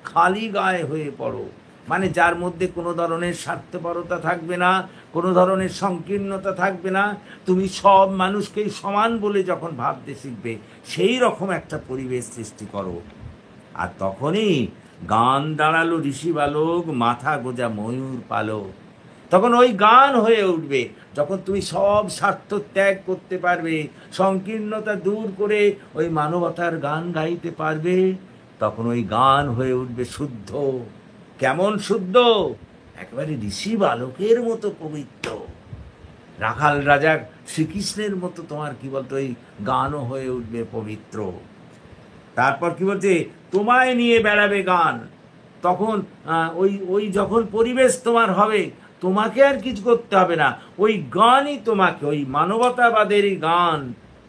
খালি গায়ে হয়ে পড়ো, মানে যার মধ্যে কোনো ধরনের স্বার্থপরতা থাকবে না, কোনো ধরনের সংকীর্ণতা থাকবে না। তুমি সব মানুষকেই সমান বলে যখন ভাবতে শিখবে, সেই রকম একটা পরিবেশ সৃষ্টি করো। আর তখনই গান দাঁড়ালো ঋষি বালক, মাথা গোজা ময়ূর পালক। তখন ওই গান হয়ে উঠবে, যখন তুমি সব স্বার্থ ত্যাগ করতে পারবে, সংকীর্ণতা দূর করে ওই মানবতার গান গাইতে পারবে, তখন ওই গান হয়ে উঠবে শুদ্ধ। কেমন শুদ্ধ? একেবারে ঋষি বালকের মতো পবিত্র, রাখাল রাজা শ্রীকৃষ্ণের মতো তোমার কি বলতো এই গানও হয়ে উঠবে পবিত্র। তারপর কি বলছে, তোমায় নিয়ে বেড়াবে গান। তখন ওই ওই যখন পরিবেশ তোমার হবে, তোমাকে আর কিছু করতে হবে না, ওই গানই তোমাকে, ওই মানবতাবাদেরই গান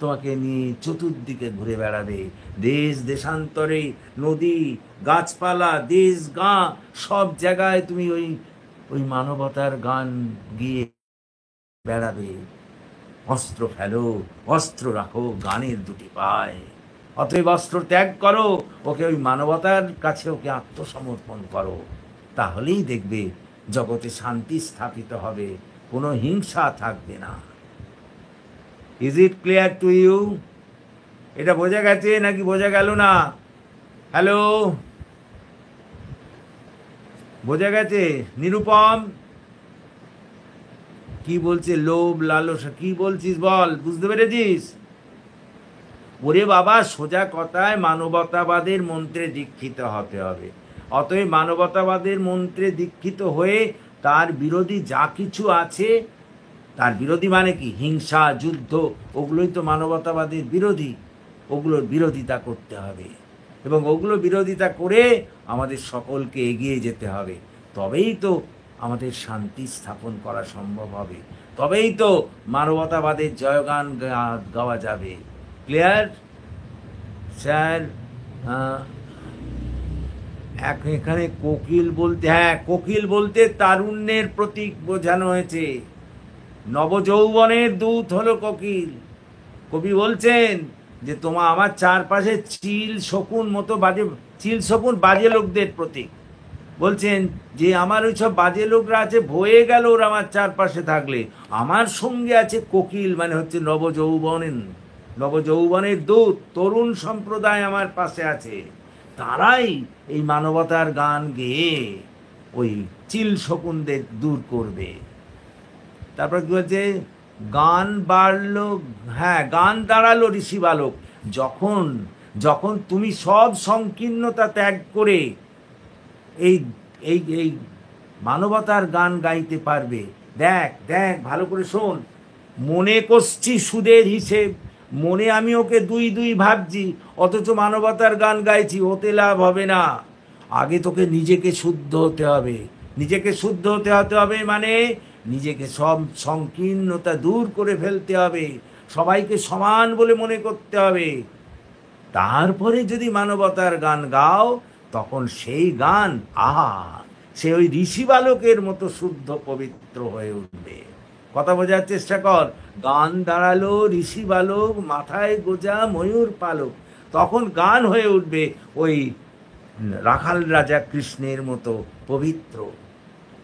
তোমাকে নিয়ে চতুর্দিকে ঘুরে বেড়াবে। দেশ দেশান্তরে, নদী, গাছপালা, দেশ, গাঁ, সব জায়গায় তুমি ওই ওই মানবতার গান গিয়ে বেড়াবে। অস্ত্র ফেলো, অস্ত্র রাখো গানের দুটি পায়। অতএব অস্ত্র ত্যাগ করো, ওকে ওই মানবতার কাছে ওকে আত্মসমর্পণ করো। তাহলেই দেখবে জগতে শান্তি স্থাপিত হবে, কোনো হিংসা থাকবে না। Is it clear to you? এটা বোঝা গেছে নাকি বোঝা গেল না? হ্যালো, বোঝা গেছে? নিরুপম কি বলছে? লোভ লালসা কি বলছিস বল, বুঝতে পেরেছিস? ওরে বাবা, সোজা কথায় মানবতাবাদের মন্ত্রে দীক্ষিত হতে হবে। অতএব মানবতাবাদের মন্ত্রে দীক্ষিত হয়ে তার বিরোধী যা কিছু আছে, তার বিরোধী মানে কি? হিংসা, যুদ্ধ, ওগুলোই তো মানবতাবাদের বিরোধী। ওগুলোর বিরোধিতা করতে হবে এবং ওগুলো বিরোধিতা করে আমাদের সকলকে এগিয়ে যেতে হবে। তবেই তো আমাদের শান্তি স্থাপন করা সম্ভব হবে, তবেই তো মানবতাবাদের জয়গান গাওয়া যাবে। Clear sir? এখানে কোকিল বলতে, হ্যাঁ, কোকিল বলতে তারুণ্যের প্রতীক বোঝানো হয়েছে। নবযৌবনের দূত হলো কোকিল। কবি বলছেন যে আমার চারপাশে চিল শকুন মতো বাজে, চিল শকুন বাজে লোকদের প্রতীক। বলছেন যে আমার ওইসব বাজে লোকরা আছে, ভয়ে গেল ওরা আমার চারপাশে থাকলে, আমার সঙ্গে আছে কোকিল, মানে হচ্ছে নবযৌবনের দূত, তরুণ সম্প্রদায় আমার পাশে আছে। তারাই এই মানবতার গান গেয়ে ওই চিল শকুনদের দূর করবে। তারপর কি বলছে? গান বাড়লো, হ্যাঁ, গান দাঁড়ালো ঋষি বালক, যখন যখন তুমি সব সংকীর্ণতা ত্যাগ করে এই এই এই মানবতার গান গাইতে পারবে। দেখ দেখ, ভালো করে শোন। মনে করছি সুদের হিসেব, মনে আমি ওকে দুই দুই ভাবছি, অথচ মানবতার গান গাইছি, ওতে লাভ হবে না। আগে তোকে নিজেকে শুদ্ধ হতে হবে। নিজেকে শুদ্ধ হতে হবে মানে নিজেকে সব সংকীর্ণতা দূর করে ফেলতে হবে, সবাইকে সমান বলে মনে করতে হবে। তারপরে যদি মানবতার গান গাও, তখন সেই গান সে ওই ঋষি বালকের মতো শুদ্ধ পবিত্র হয়ে উঠবে। কথা বোঝার চেষ্টা কর। গান দাঁড়ালো ঋষি বালক, মাথায় গোজা ময়ূর পালক, তখন গান হয়ে উঠবে ওই রাখাল রাজা কৃষ্ণের মতো পবিত্র।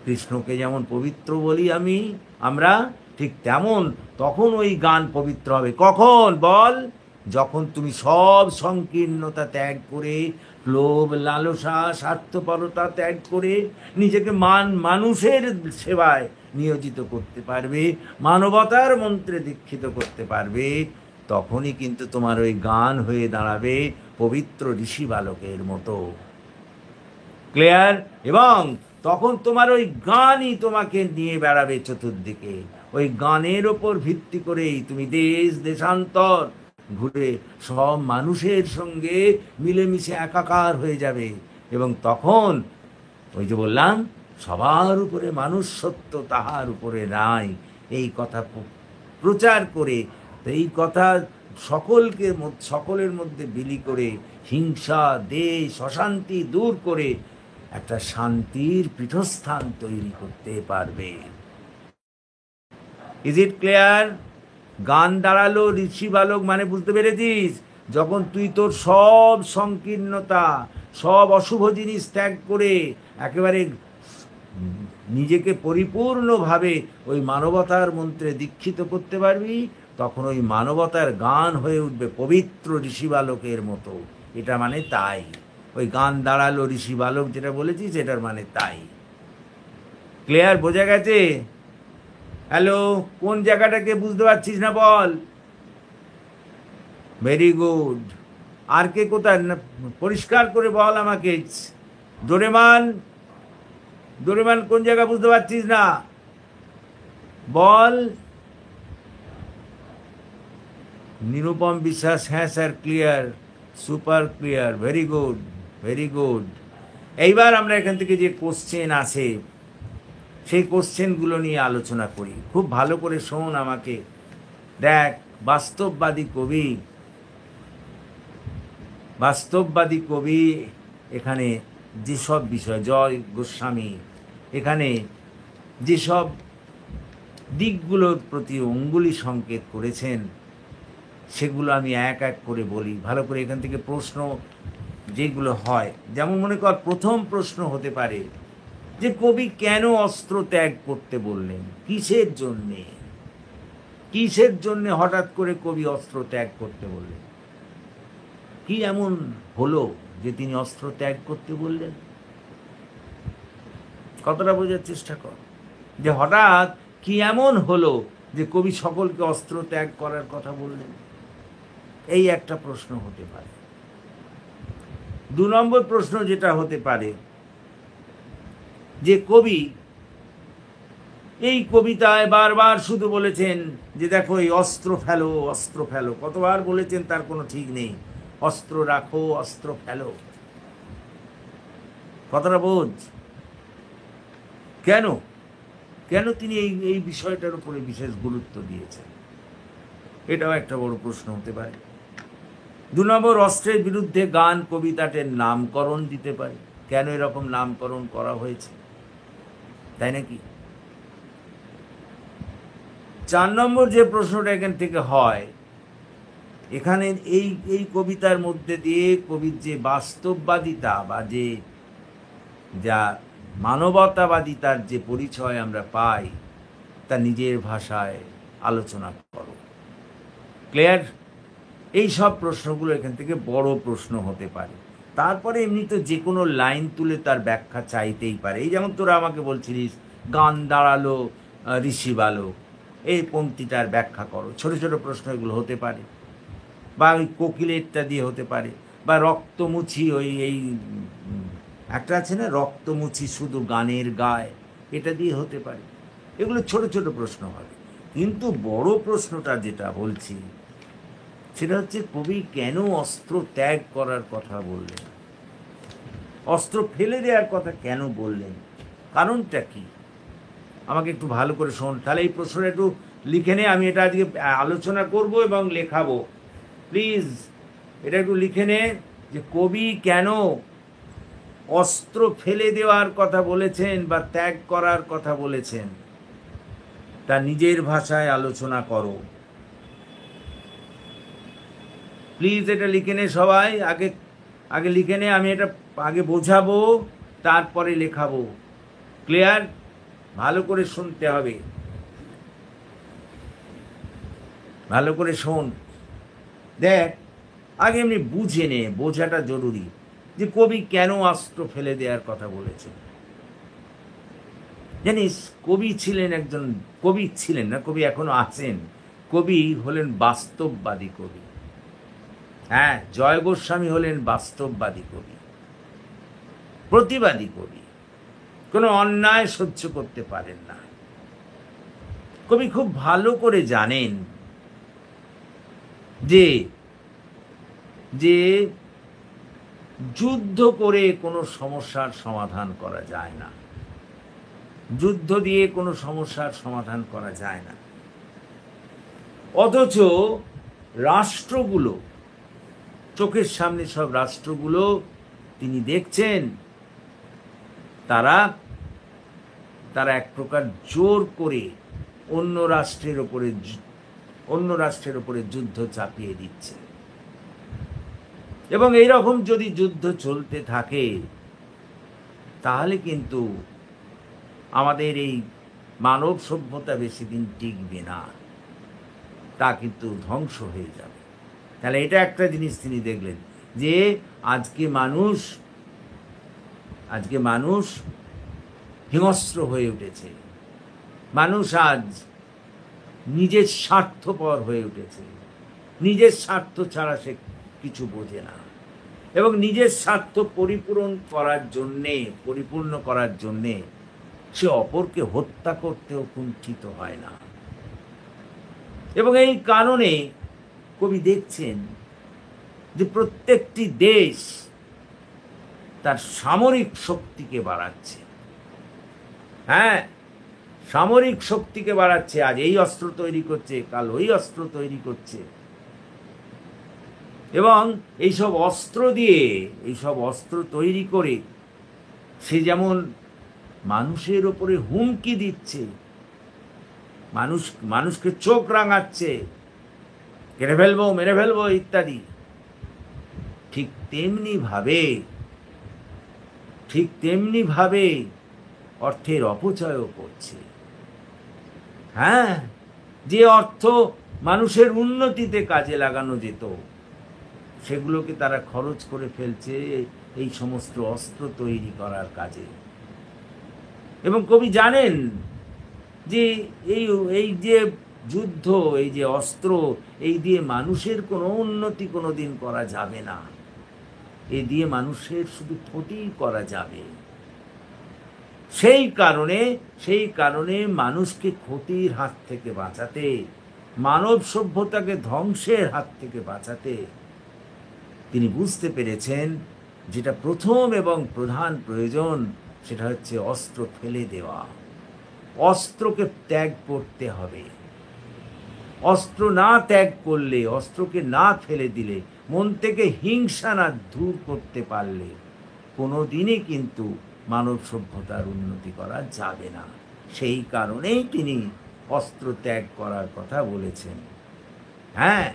কৃষ্ণকে যেমন পবিত্র বলি আমরা, ঠিক তেমন তখন ওই গান পবিত্র হবে। কখন বল? যখন তুমি সব সংকীর্ণতা ত্যাগ করে, লোভ লালসা স্বার্থপরতা ত্যাগ করে নিজেকে মানুষের সেবায় নিয়োজিত করতে পারবে, মানবতার মন্ত্রে দীক্ষিত করতে পারবে, তখনই কিন্তু তোমার ওই গান হয়ে দাঁড়াবে পবিত্র ঋষি বালকের মতো। ক্লিয়ার? এবং তখন তোমার ওই গানই তোমাকে নিয়ে বেড়াবে চতুর্দিকে। ওই গানের ওপর ভিত্তি করেই তুমি দেশ দেশান্তর ঘুরে সব মানুষের সঙ্গে মিলেমিশে একাকার হয়ে যাবে। এবং তখন ওই যে বললাম, সবার উপরে মানুষ সত্য, তাহার উপরে নাই, এই কথা প্রচার করে, এই কথা সকলের মধ্যে বিলি করে, হিংসা, দেশ, অশান্তি দূর করে একটা শান্তির পীঠস্থান তৈরি করতে পারবে। Is it clear? গান দাঁড়ালো ঋষি বালক মানে বুঝতে পেরেছিস? যখন তুই তোর সব সংকীর্ণতা, সব অশুভ জিনিস ত্যাগ করে একেবারে নিজেকে পরিপূর্ণভাবে ওই মানবতার মন্ত্রে দীক্ষিত করতে পারবি, তখন ওই মানবতার গান হয়ে উঠবে পবিত্র ঋষি বালকের মতো। এটা মানে তাই, ওই গান দাঁড়ালো ঋষি বালক যেটা বলেছি সেটার মানে তাই। ক্লিয়ার? বোঝা গেছে? হ্যালো, কোন জায়গাটাকে বুঝতে পারছিস না বল? Very good. আর কে কোথায়? পরিষ্কার করে বল আমাকে। ডোরেমান, ডোরেমান কোন জায়গা বুঝতে পারছিস না বল। নিরুপম বিশ্বাস, হ্যাঁ sir clear. Super clear, very good, very good. এইবার আমরা এখান থেকে যে কোশ্চেন আছে সেই কোশ্চেনগুলো নিয়ে আলোচনা করি। খুব ভালো করে শোন আমাকে। দেখ, বাস্তববাদী কবি, বাস্তববাদী কবি এখানে যেসব বিষয়, জয় গোস্বামী এখানে যেসব দিকগুলোর প্রতি অঙ্গুলি সংকেত করেছেন সেগুলো আমি এক এক করে বলি ভালো করে। এখান থেকে প্রশ্ন যেগুলো হয়, যেমন মনে কর প্রথম প্রশ্ন হতে পারে যে কবি কেন অস্ত্র ত্যাগ করতে বললেন, কিসের জন্যে, কিসের জন্যে হঠাৎ করে কবি অস্ত্র ত্যাগ করতে বললেন? কি এমন হলো যে তিনি অস্ত্র ত্যাগ করতে বললেন? কতটা বোঝার চেষ্টা কর যে হঠাৎ কি এমন হলো যে কবি সকলকে অস্ত্র ত্যাগ করার কথা বললেন। এই একটা প্রশ্ন হতে পারে। 2 নম্বর প্রশ্ন যেটা হতে পারে যে কবি এই কবিতায় বারবার শুধু বলেছেন যে দেখো এই অস্ত্র ফেলো, অস্ত্র ফেলো। কতবার বলেছেন তার কোনো ঠিক নেই। অস্ত্র রাখো, অস্ত্র ফেলো। কথাটা বোঝ। কেন কেন তিনি এই বিষয়টার উপরে বিশেষ গুরুত্ব দিয়েছেন? এটাও একটা বড় প্রশ্ন হতে পারে। 2 নম্বর, অস্ত্রের বিরুদ্ধে গান কবিতাটির নামকরণ দিতে পারে। কেন এরকম নামকরণ করা হয়েছে, তাই নাকি? 4 নম্বর যে প্রশ্নটা এখান থেকে হয়, এখানে এই কবিতার মধ্যে দিয়ে কবির যে বাস্তববাদিতা বা যে যা মানবতাবাদিতার যে পরিচয় আমরা পাই তা নিজের ভাষায় আলোচনা করো। ক্লিয়ার? এই সব প্রশ্নগুলো এখান থেকে বড় প্রশ্ন হতে পারে। তারপরে এমনি তো যে কোনো লাইন তুলে তার ব্যাখ্যা চাইতেই পারে। এই যেমন তোরা আমাকে বলছিলিস গান দাঁড়ালো ঋষি বালক, এই পংক্তিটার ব্যাখ্যা করো। ছোট ছোট প্রশ্ন এগুলো হতে পারে, বা ওই কোকিলেরটা দিয়ে হতে পারে, বা রক্তমুছি ওই এই একটা আছে না, রক্তমুছি শুধু গানের গায়, এটা দিয়ে হতে পারে। এগুলো ছোট ছোট প্রশ্ন হবে। কিন্তু বড় প্রশ্নটা যেটা বলছি সেটা হচ্ছে কবি কেন অস্ত্র ত্যাগ করার কথা বললেন, অস্ত্র ফেলে দেওয়ার কথা কেন বললেন, কারণটা কি? আমাকে একটু ভালো করে শোন। তাহলে এই প্রশ্নটা একটু লিখে নে। আমি এটা আজকে আলোচনা করব এবং লেখাবো। প্লিজ এটা একটু লিখে নে যে কবি কেন অস্ত্র ফেলে দেওয়ার কথা বলেছেন বা ত্যাগ করার কথা বলেছেন, তা নিজের ভাষায় আলোচনা করো। প্লিজ এটা লিখে নে সবাই। আগে লিখে নে। আমি এটা আগে বোঝাবো, তারপরে লেখাবো। ক্লিয়ার? ভালো করে শুনতে হবে, ভালো করে শোন। দেখ, আগে এমনি বুঝে নে, বোঝাটা জরুরি যে কবি কেন অস্ত্র ফেলে দেওয়ার কথা বলেছেন। জানিস, কবি ছিলেন একজন, কবি ছিলেন না, কবি এখনো আছেন। কবি হলেন বাস্তববাদী কবি। হ্যাঁ, জয় গোস্বামী হলেন বাস্তববাদী কবি, প্রতিবাদী কবি। কোনো অন্যায় সহ্য করতে পারেন না। কবি খুব ভালো করে জানেন যে যে যুদ্ধ করে কোনো সমস্যার সমাধান করা যায় না, যুদ্ধ দিয়ে কোনো সমস্যার সমাধান করা যায় না। অথচ রাষ্ট্রগুলো, চোখের সামনে সব রাষ্ট্রগুলো তিনি দেখছেন, তারা এক প্রকার জোর করে অন্য রাষ্ট্রের উপরে যুদ্ধ চাপিয়ে দিচ্ছে। এবং এইরকম যদি যুদ্ধ চলতে থাকে তাহলে কিন্তু আমাদের এই মানব সভ্যতা বেশি দিন টিকবে না, তা কিন্তু ধ্বংস হয়ে যাবে। তাহলে এটা একটা জিনিস তিনি দেখলেন যে আজকে মানুষ হিংস্র হয়ে উঠেছে। মানুষ আজ নিজের স্বার্থপর হয়ে উঠেছে। নিজের স্বার্থ ছাড়া সে কিছু বোঝে না, এবং নিজের স্বার্থ পরিপূর্ণ করার জন্যে সে অপরকে হত্যা করতেও কুণ্ঠিত হয় না। এবং এই কারণে কবি দেখছেন যে প্রত্যেকটি দেশ তার সামরিক শক্তিকে বাড়াচ্ছে। হ্যাঁ, সামরিক শক্তিকে বাড়াচ্ছে। আজ এই অস্ত্র তৈরি করছে, কাল ওই অস্ত্র তৈরি করছে, এবং এইসব অস্ত্র তৈরি করে সে যেমন মানুষের ওপরে হুমকি দিচ্ছে, মানুষকে চোখ রাঙাচ্ছে, কেটে ফেলবো, মেরে ফেলবো ইত্যাদি, ঠিক তেমনি ভাবে অর্থের অপচয়ও করছে। হ্যাঁ, যে অর্থ মানুষের উন্নতিতে কাজে লাগানো যেত সেগুলোকে তারা খরচ করে ফেলছে এই সমস্ত অস্ত্র তৈরি করার কাজে। এবং কবি জানেন যে এই যে যুদ্ধ, এই যে অস্ত্র, এই দিয়ে মানুষের কোনো উন্নতি কোনোদিন করা যাবে না, এই দিয়ে মানুষের শুধু ক্ষতিই করা যাবে। সেই কারণে মানুষকে ক্ষতির হাত থেকে বাঁচাতে, মানব সভ্যতাকে ধ্বংসের হাত থেকে বাঁচাতে তিনি বুঝতে পেরেছেন যেটা প্রথম এবং প্রধান প্রয়োজন, সেটা হচ্ছে অস্ত্র ফেলে দেওয়া। অস্ত্রকে ত্যাগ করতে হবে। অস্ত্র না ত্যাগ করলে, অস্ত্রকে না ফেলে দিলে, মন থেকে হিংসা না দূর করতে পারলে কোনোদিনই কিন্তু মানব সভ্যতার উন্নতি করা যাবে না। সেই কারণেই তিনি অস্ত্র ত্যাগ করার কথা বলেছেন। হ্যাঁ,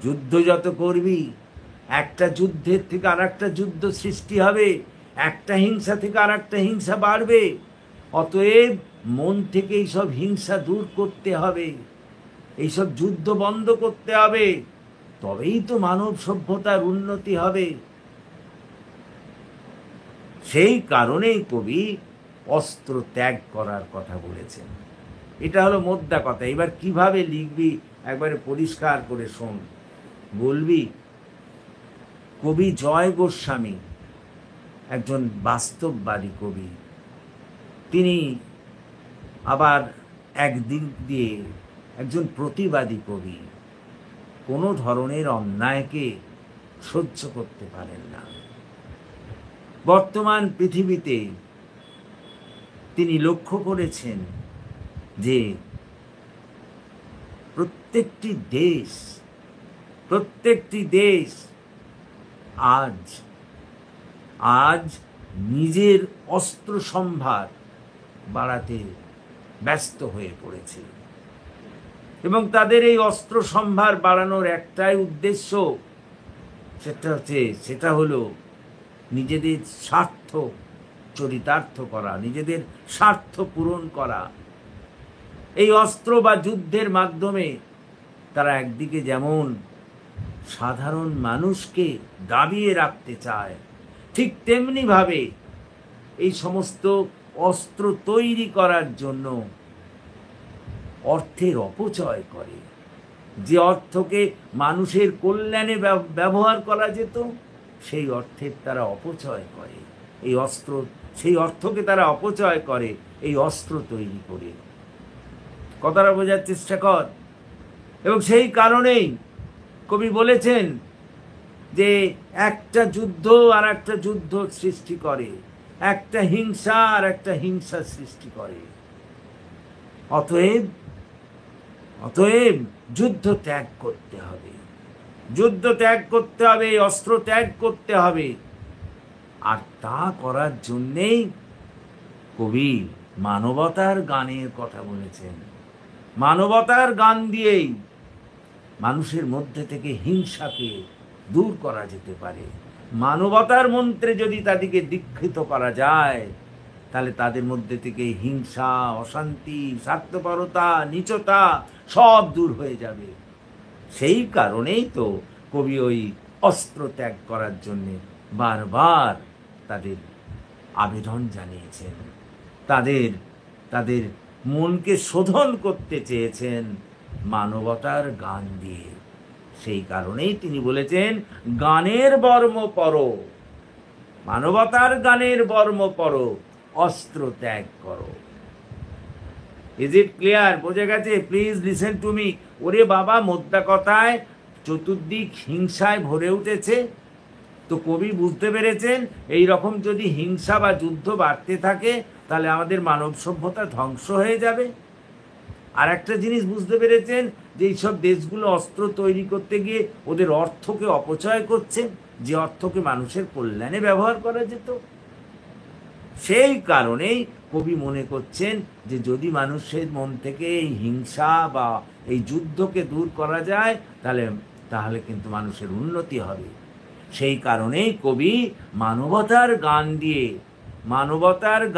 যুদ্ধ যত করবি, একটা যুদ্ধের থেকে আর একটা যুদ্ধ সৃষ্টি হবে, একটা হিংসা থেকে আর একটা হিংসা বাড়বে। অতএব মন থেকে এইসব হিংসা দূর করতে হবে, এইসব যুদ্ধ বন্ধ করতে হবে, তবেই তো মানব সভ্যতার উন্নতি হবে। সেই কারণেই কবি অস্ত্র ত্যাগ করার কথা বলেছেন। এটা হলো মোদ্দা কথা। এবার কিভাবে লিখবি একবারে পরিষ্কার করে শোন। বলবি, কবি জয় গোস্বামী একজন বাস্তববাদী কবি। তিনি আবার একদিক দিয়ে একজন প্রতিবাদী কবি। কোনো ধরনের অন্যায়কে সহ্য করতে পারেন না। বর্তমান পৃথিবীতে তিনি লক্ষ্য করেছেন যে প্রত্যেকটি দেশ আজ নিজের অস্ত্র সম্ভার বাড়াতে ব্যস্ত হয়ে পড়েছে, এবং তাদের এই অস্ত্র সম্ভার বাড়ানোর একটাই উদ্দেশ্য, সেটা হলো নিজেদের স্বার্থ চরিতার্থ করা, নিজেদের স্বার্থ পূরণ করা। এই অস্ত্র বা যুদ্ধের মাধ্যমে তারা একদিকে যেমন সাধারণ মানুষকে দাবিয়ে রাখতে চায়, ঠিক তেমনিভাবে এই সমস্ত অস্ত্র তৈরি করার জন্য অর্থের অপচয় করে। যে অর্থকে মানুষের কল্যাণে ব্যবহার করা যেত, সেই অর্থের তারা অপচয় করে। সেই অর্থকে তারা অপচয় করে এই অস্ত্র তৈরি করে। কথাটা বোঝার চেষ্টা কর। এবং সেই কারণেই কবি বলেছেন যে একটা যুদ্ধ আর একটা যুদ্ধ সৃষ্টি করে, একটা হিংসা আর একটা হিংসা সৃষ্টি করে। অতএব যুদ্ধ ত্যাগ করতে হবে, অস্ত্র ত্যাগ করতে হবে। আর তা করার জন্যেই কবি মানবতার গানের কথা বলেছেন। মানবতার গান দিয়েই মানুষের মধ্যে থেকে হিংসাকে দূর করা যেতে পারে। মানবতার মন্ত্রে যদি তাদেরকে দীক্ষিত করা যায়, তাহলে তাদের মধ্যে থেকে হিংসা, অশান্তি, স্বার্থপরতা, নীচতা সব দূর হয়ে যাবে। সেই কারণেই তো কবি ওই অস্ত্র ত্যাগ করার জন্যে বারবার তাদের আবেদন জানিয়েছেন, তাদের মনকে শোধন করতে চেয়েছেন মানবতার গান দিয়ে। সেই কারণেই তিনি বলেছেন, গানের বর্ম পরো, মানবতার গানের বর্ম পরো, অস্ত্র ত্যাগ করো। Is it clear? বোঝা গেছে? Please listen to me. ওরে বাবা, মোদ্দা কথায় চতুর্দিক হিংসায় ভরে উঠেছে। তো কবি বুঝতে পেরেছেন এই রকম যদি হিংসা বা যুদ্ধ বাড়তে থাকে তাহলে আমাদের মানব সভ্যতা ধ্বংস হয়ে যাবে। আর একটা জিনিস বুঝতে পেরেছেন যে এইসব দেশগুলো অস্ত্র তৈরি করতে গিয়ে ওদের অর্থকে অপচয় করছে, যে অর্থকে মানুষের কল্যাণে ব্যবহার করা যেত। সেই কারণেই কবি মনে করছেন যে যদি মানুষের মন থেকে এই হিংসা বা এই যুদ্ধকে দূর করা যায় তাহলে কিন্তু মানুষের উন্নতি হবে। সেই কারণেই কবি মানবতার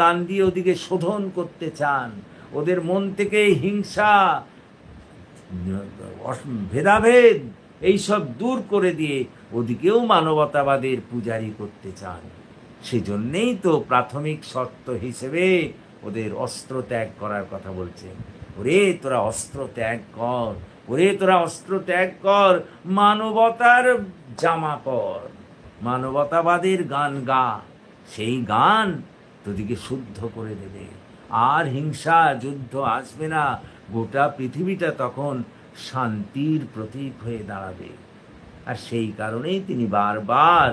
গান দিয়ে ওদিকে শোধন করতে চান। ওদের মন থেকে হিংসা, ভেদাভেদ এইসব দূর করে দিয়ে ওদিকেও মানবতাবাদের পূজারি করতে চান। সেজন্যেই তো প্রাথমিক শর্ত হিসেবে ওদের অস্ত্র ত্যাগ করার কথা বলছেন। ওরে তোরা অস্ত্র ত্যাগ কর, মানবতার জামা পর, মানবতাবাদের গান গা। সেই গান তোদিকে শুদ্ধ করে দেবে, আর হিংসা যুদ্ধ আসবে না। গোটা পৃথিবীটা তখন শান্তির প্রতীক হয়ে দাঁড়াবে। আর সেই কারণেই তিনি বারবার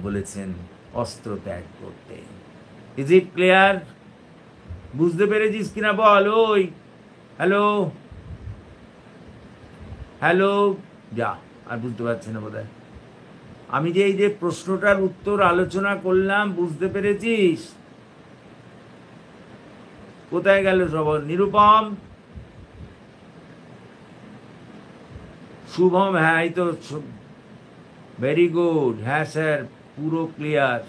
বলেছেন অস্ত্র ত্যাগ করতে। Is it clear? বুঝতে পেরেছিস কিনা বল? ওই হ্যালো যা, আর বুঝতে পারছি না বোধহয়। আমি যে এই যে প্রশ্নটার উত্তর আলোচনা করলাম, বুঝতে পেরেছিস? কোথায় গেল সব? নিরুপম, শুভম, হ্যাঁ এই তো, ভেরি গুড, হ্যাঁ স্যার পুরো ক্লিয়ার।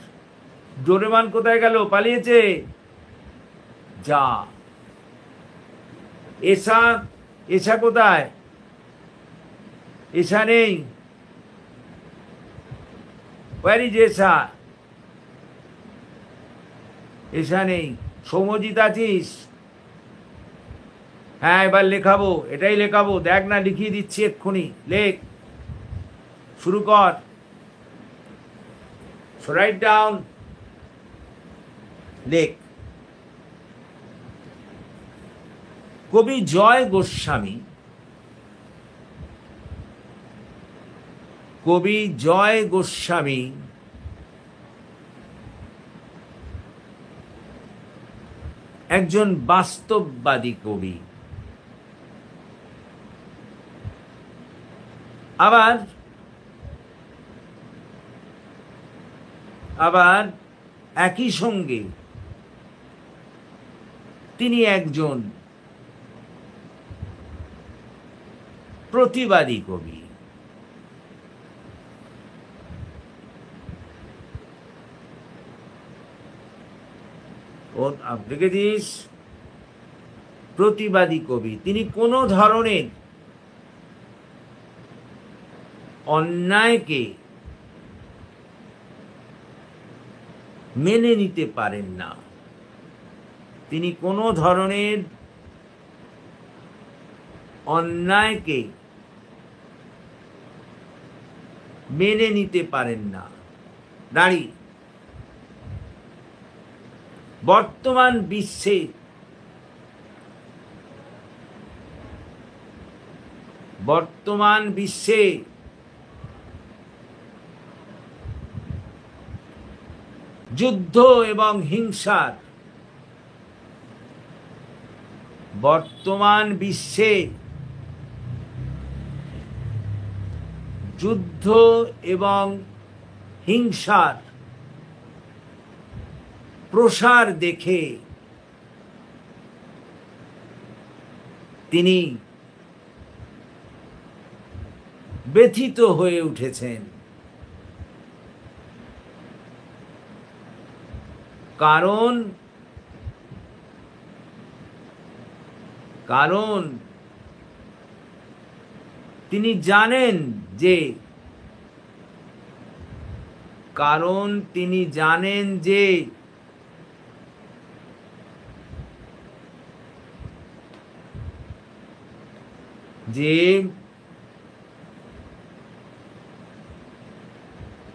ডোরেমান কোথায় গেল? পালিয়েছে? যা। এসা কোথায়? এসা নেই। ওয়ার ইজ এসা? এসা নেই। সৌম্যজিৎ আছিস? হ্যাঁ এবার লেখাবো, এটাই লেখাবো, দেখ না লিখিয়ে দিচ্ছি এক্ষুনি। লেখ, শুরু কর। রাইট ডাউন, লেখ। কবি জয় গোস্বামী একজন বাস্তববাদী কবি। আবার একই সঙ্গে তিনি একজন প্রতিবাদী কবি। দেখেছিস, প্রতিবাদী কবি। তিনি কোনো ধরনের অন্যায়কে মেনে নিতে পারেন না। তিনি কোনো ধরনের অন্যায়কে মেনে নিতে পারেন না। দাঁড়ি, বর্তমান বিশ্বে যুদ্ধ এবং হিংসার, বর্তমান বিশ্বে যুদ্ধ এবং হিংসার প্রসার দেখে তিনি ব্যথিত হয়ে উঠেছেন। কারণ তিনি জানেন যে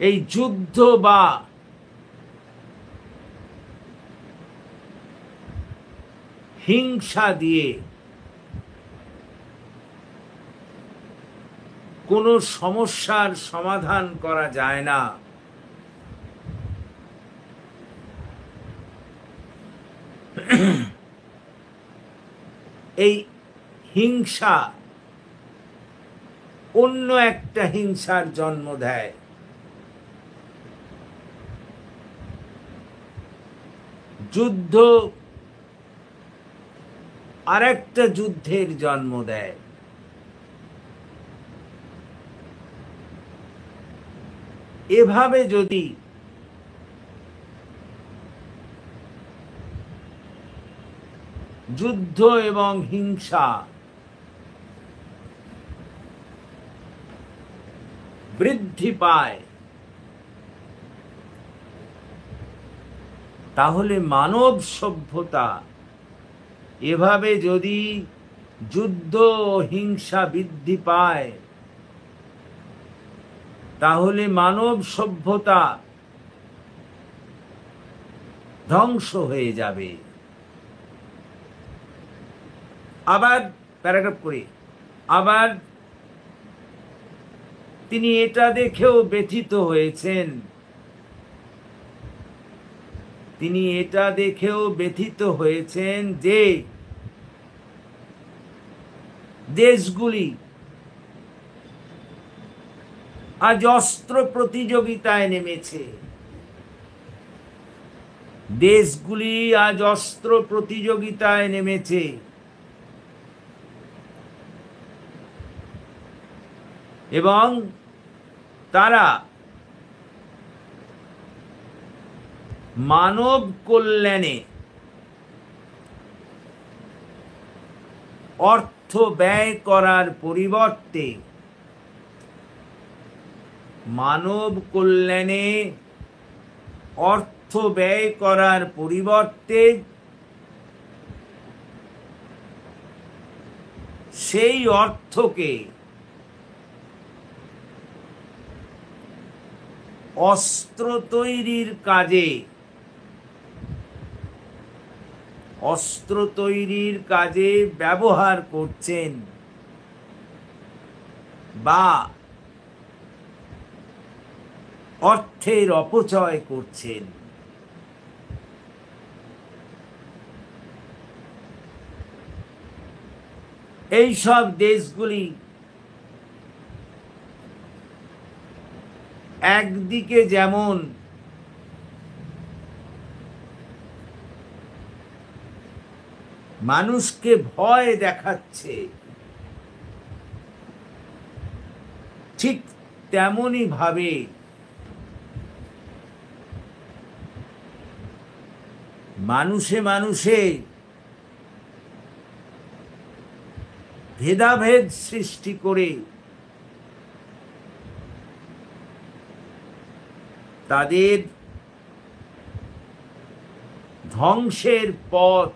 এই যুদ্ধ বা হিংসা দিয়ে কোনো সমস্যার সমাধান করা যায় না। এই হিংসা অন্য একটা হিংসার জন্ম দেয়। যুদ্ধ আরেকটা যুদ্ধের জন্ম দেয়। এভাবে যদি যুদ্ধ এবং হিংসা বৃদ্ধি পায়, তাহলে মানব সভ্যতা এভাবে যদি যুদ্ধ ও হিংসা বৃদ্ধি পায়, তাহলে মানব সভ্যতা ধ্বংস হয়ে যাবে। আবার প্যারাগ্রাফ করে, আবার তিনি এটা দেখেও ব্যথিত হয়েছেন, তিনি এটা দেখেও ব্যথিত হয়েছেন যে দেশগুলি আজ অস্ত্র প্রতিযোগিতায় নেমেছে। দেশগুলি আজ অস্ত্র প্রতিযোগিতায় নেমেছে। এবং তারা মানব কল্যাণে অর্থ ব্যয় করার পরিবর্তে, মানব কল্যাণে অর্থ ব্যয় করার পরিবর্তে সেই অর্থকে অস্ত্র তৈরির কাজে, অস্ত্র তৈরির কাজে ব্যবহার করছেন বা অর্থের অপচয় করছেন। এই সব দেশগুলি একদিকে যেমন মানুষকে ভয় দেখাচ্ছে, ঠিক তেমনি ভাবে মানুষে মানুষে ভেদাভেদ সৃষ্টি করে তাদের ধ্বংসের পথ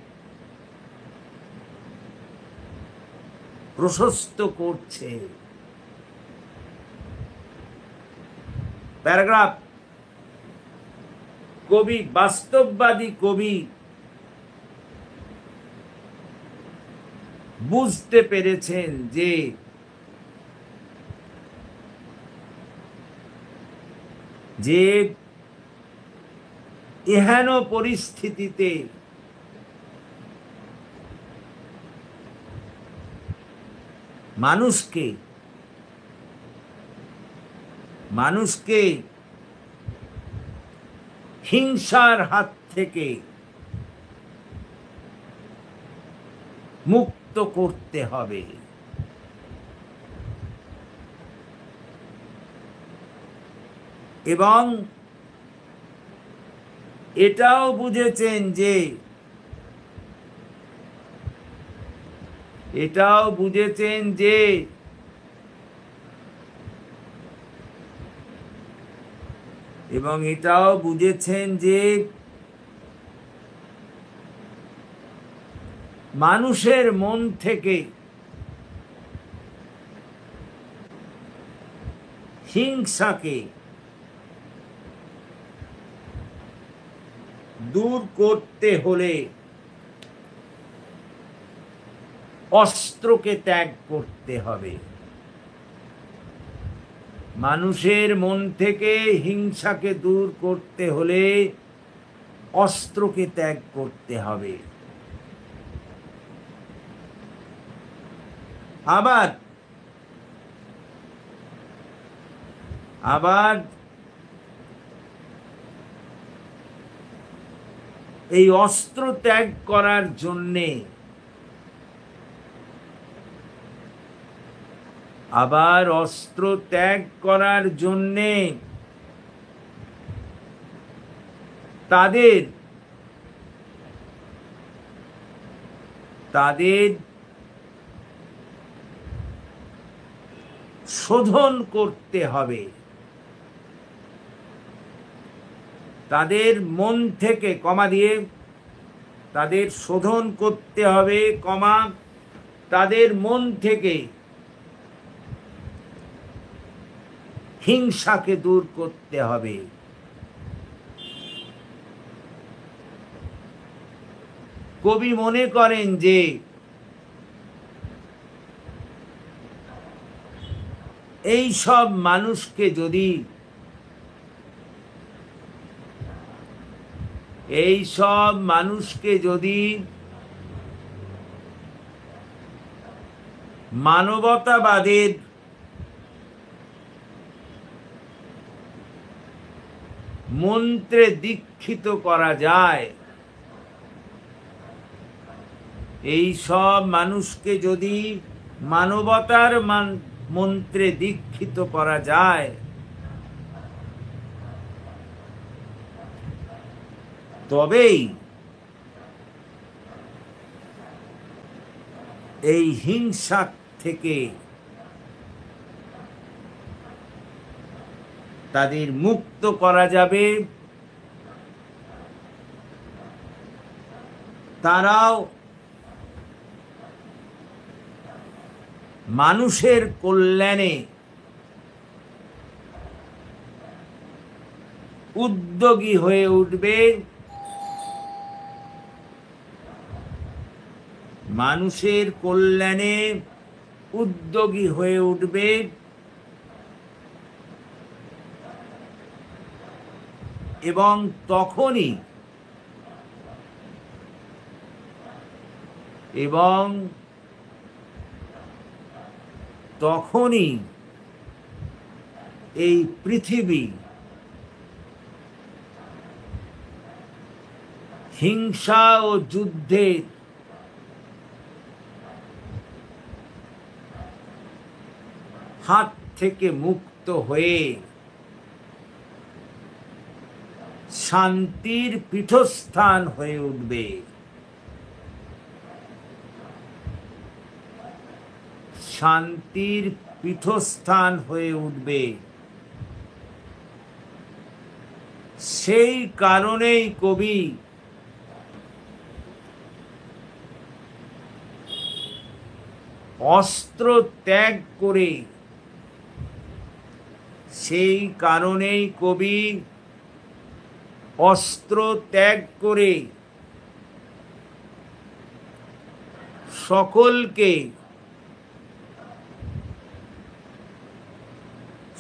প্রশস্ত করছে। প্যারাগ্রাফ, কবি, বাস্তববাদী কবি বুঝতে পেরেছেন যে এহেন পরিস্থিতিতে মানুষকে হিংসার হাত থেকে মুক্ত করতে হবে। এবং এটাও বুঝেছেন যে মানুষের মন থেকে হিংসাকে দূর করতে হলে অস্ত্রকে ত্যাগ করতে হবে। মানুষের মন থেকে হিংসাকে দূর করতে হলে অস্ত্রকে ত্যাগ করতে হবে। আবার আবার এই অস্ত্র ত্যাগ করার জন্যে তাদের শোধন করতে হবে। তাদের মন থেকে তাদের শোধন করতে হবে, তাদের মন থেকে হিংসাকে দূর করতে হবে। কবি মনে করেন যে এই সব মানুষকে যদি মানবতাবাদের মন্ত্রে দীক্ষিত করা যায়, এই সব মানুষকে যদি মানবতার মন্ত্রে দীক্ষিত করা যায়, তবেই এই হিংসা থেকে তাদের মুক্ত করা যাবে। তারাও মানুষের কল্যাণে উদ্যোগী হয়ে উঠবে, মানুষের কল্যাণে উদ্যোগী হয়ে উঠবে এবং তখনই এই পৃথিবী হিংসা ও যুদ্ধের হাত থেকে মুক্ত হয়ে শান্তির পীঠস্থান হয়ে উঠবে। শান্তির পীঠস্থান হয়ে উঠবে। সেই কারণেই কবি অস্ত্র ত্যাগ করে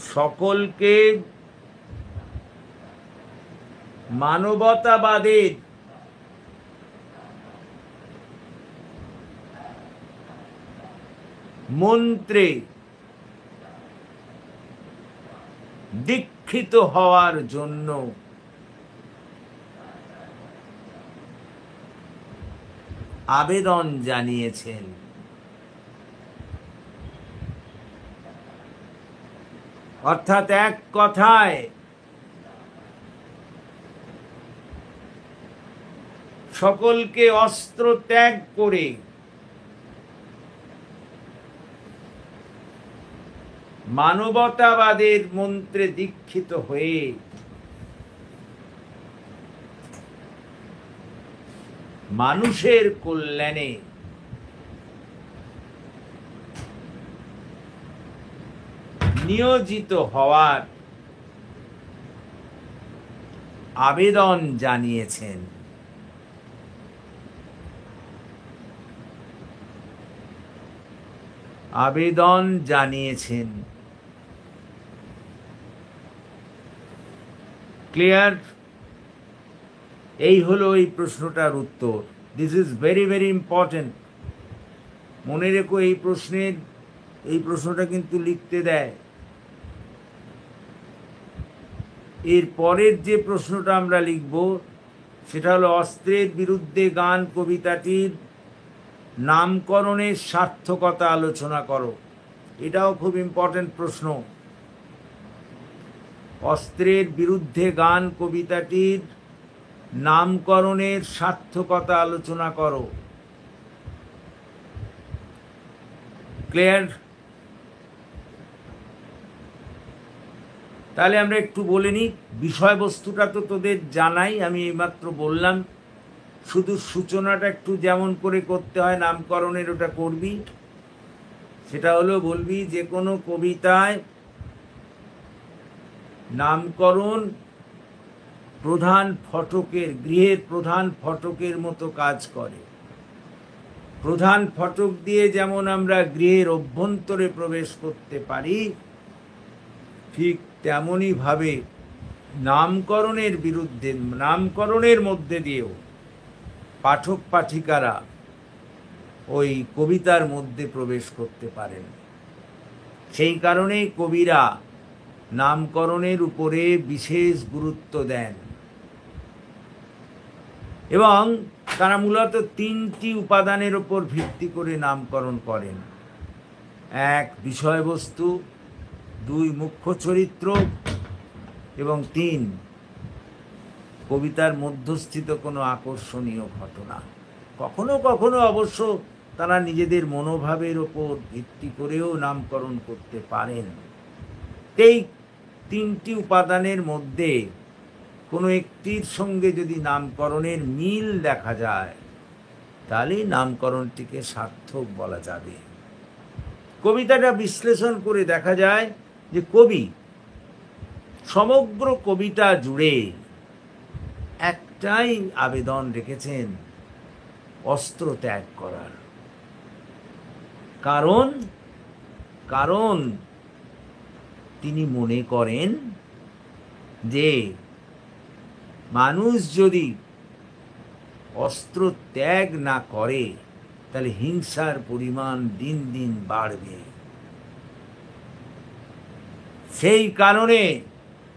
সকলকে মানবতাবাদের মন্ত্রে দীক্ষিত হওয়ার জন্য আবেদন জানিয়েছেন। অর্থাৎ এক কথায় সকলকে অস্ত্র ত্যাগ করে মানবতাবাদের মন্ত্রে দীক্ষিত হয়ে মানুষের কল্যাণে নিয়োজিত হওয়ার আবেদন জানিয়েছেন। ক্লিয়ার? এই হলো এই প্রশ্নটার উত্তর। This is very very important. মনে রেখো, এই প্রশ্নটা কিন্তু লিখতে দেয়। এর পরের যে প্রশ্নটা আমরা লিখব সেটা হলো অস্ত্রের বিরুদ্ধে গান কবিতাটির নামকরণের সার্থকতা আলোচনা করো। এটাও খুব ইম্পর্টেন্ট প্রশ্ন। অস্ত্রের বিরুদ্ধে গান কবিতাটির নামকরণের সার্থকতা আলোচনা করো। ক্লিয়ার? তাহলে আমরা একটু বলে নিই। বিষয়বস্তুটা তো তোদের জানাই, আমি এইমাত্র বললাম। শুধু সূচনাটা একটু যেমন করে করতে হয় নামকরণের, ওটা করবি। সেটা হলো বলবি যে কোনো কবিতায় নামকরণ প্রধান ফটকের, গৃহের প্রধান ফটকের মতো কাজ করে। প্রধান ফটক দিয়ে যেমন আমরা গৃহের অভ্যন্তরে প্রবেশ করতে পারি, ঠিক তেমনই ভাবে নামকরণের মধ্যে দিয়েও পাঠক পাঠিকারা ওই কবিতার মধ্যে প্রবেশ করতে পারেন। সেই কারণেই কবিরা নামকরণের উপরে বিশেষ গুরুত্ব দেন এবং তারা মূলত 3টি উপাদানের উপর ভিত্তি করে নামকরণ করেন। 1 বিষয়বস্তু, 2 মুখ্য চরিত্র এবং 3 কবিতার মধ্যস্থিত কোনো আকর্ষণীয় ঘটনা। কখনো কখনো অবশ্য তারা নিজেদের মনোভাবের ওপর ভিত্তি করেও নামকরণ করতে পারেন। এই 3টি উপাদানের মধ্যে কোনো একটির সঙ্গে যদি নামকরণের মিল দেখা যায়, তাহলেই নামকরণটিকে সার্থক বলা যাবে। কবিতাটা বিশ্লেষণ করে দেখা যায় যে কবি সমগ্র কবিতা জুড়ে একটাই আবেদন রেখেছেন, অস্ত্র ত্যাগ করার। কারণ তিনি মনে করেন যে মানুষ যদি অস্ত্র ত্যাগ না করে তাহলে হিংসার পরিমাণ দিন দিন বাড়বে। সেই কারণে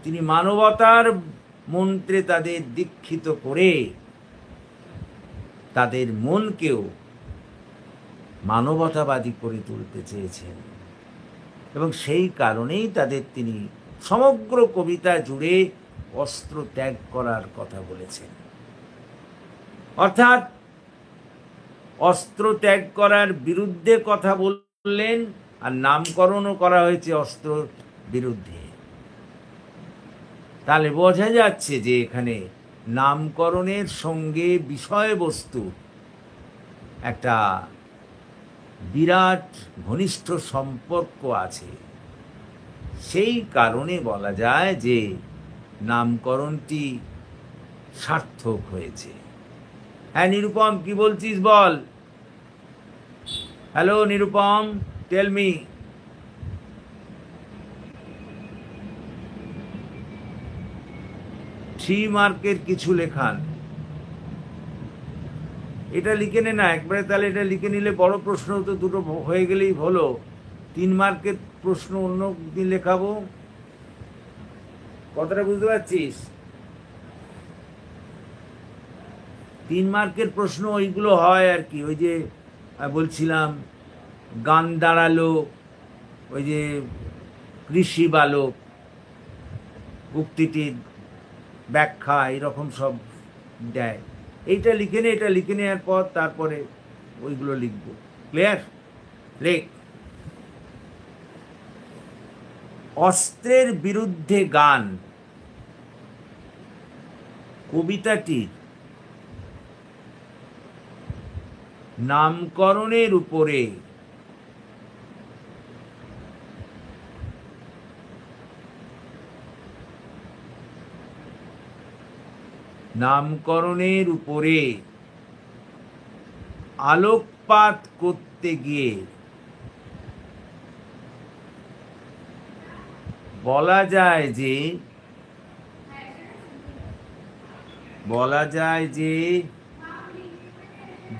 তিনি মানবতার মন্ত্রে তাদের দীক্ষিত করে তাদের মনকেও মানবতাবাদী করে তুলতে চেয়েছেন এবং সেই কারণেই তিনি সমগ্র কবিতা জুড়ে অস্ত্র ত্যাগ করার কথা বলেছেন। অর্থাৎ অস্ত্র ত্যাগ করার বিরুদ্ধে কথা বললেন, আর নামকরণও করা হয়েছে অস্ত্র বিরুদ্ধে। তাহলে বোঝা যাচ্ছে যে এখানে নামকরণের সঙ্গে বিষয়বস্তু একটা বিরাট ঘনিষ্ঠ সম্পর্ক আছে। সেই কারণে বলা যায় যে নামকরণটি সার্থক হয়েছে। হ্যাঁ নিরুপম, কি বলছিস বল? Hello Nirupam, tell me. Three মার্কের কিছু লেখান, এটা লিখে নে না একবারে। তাহলে এটা লিখে নিলে বড় প্রশ্ন তো দুটো হয়ে গেলেই হলো। 3 মার্কের প্রশ্ন অন্য দিন লেখাবো। কথাটা বুঝতে পারছিস? 3 মার্কের প্রশ্ন ওইগুলো হয় আর কি। ওই যে বলছিলাম গান দাঁড়ালো, ওই যে কৃষি বালক উক্তিটির ব্যাখ্যা, এরকম সব দেয়। এইটা লিখে নে, এটা লিখে নেওয়ার পর তারপরে ওইগুলো লিখবো। ক্লিয়ার? লেখ। অস্ত্রের বিরুদ্ধে গান কবিতাটির নামকরণের উপরে আলোকপাত করতে গিয়ে বলা যায় যে বলা যায় যে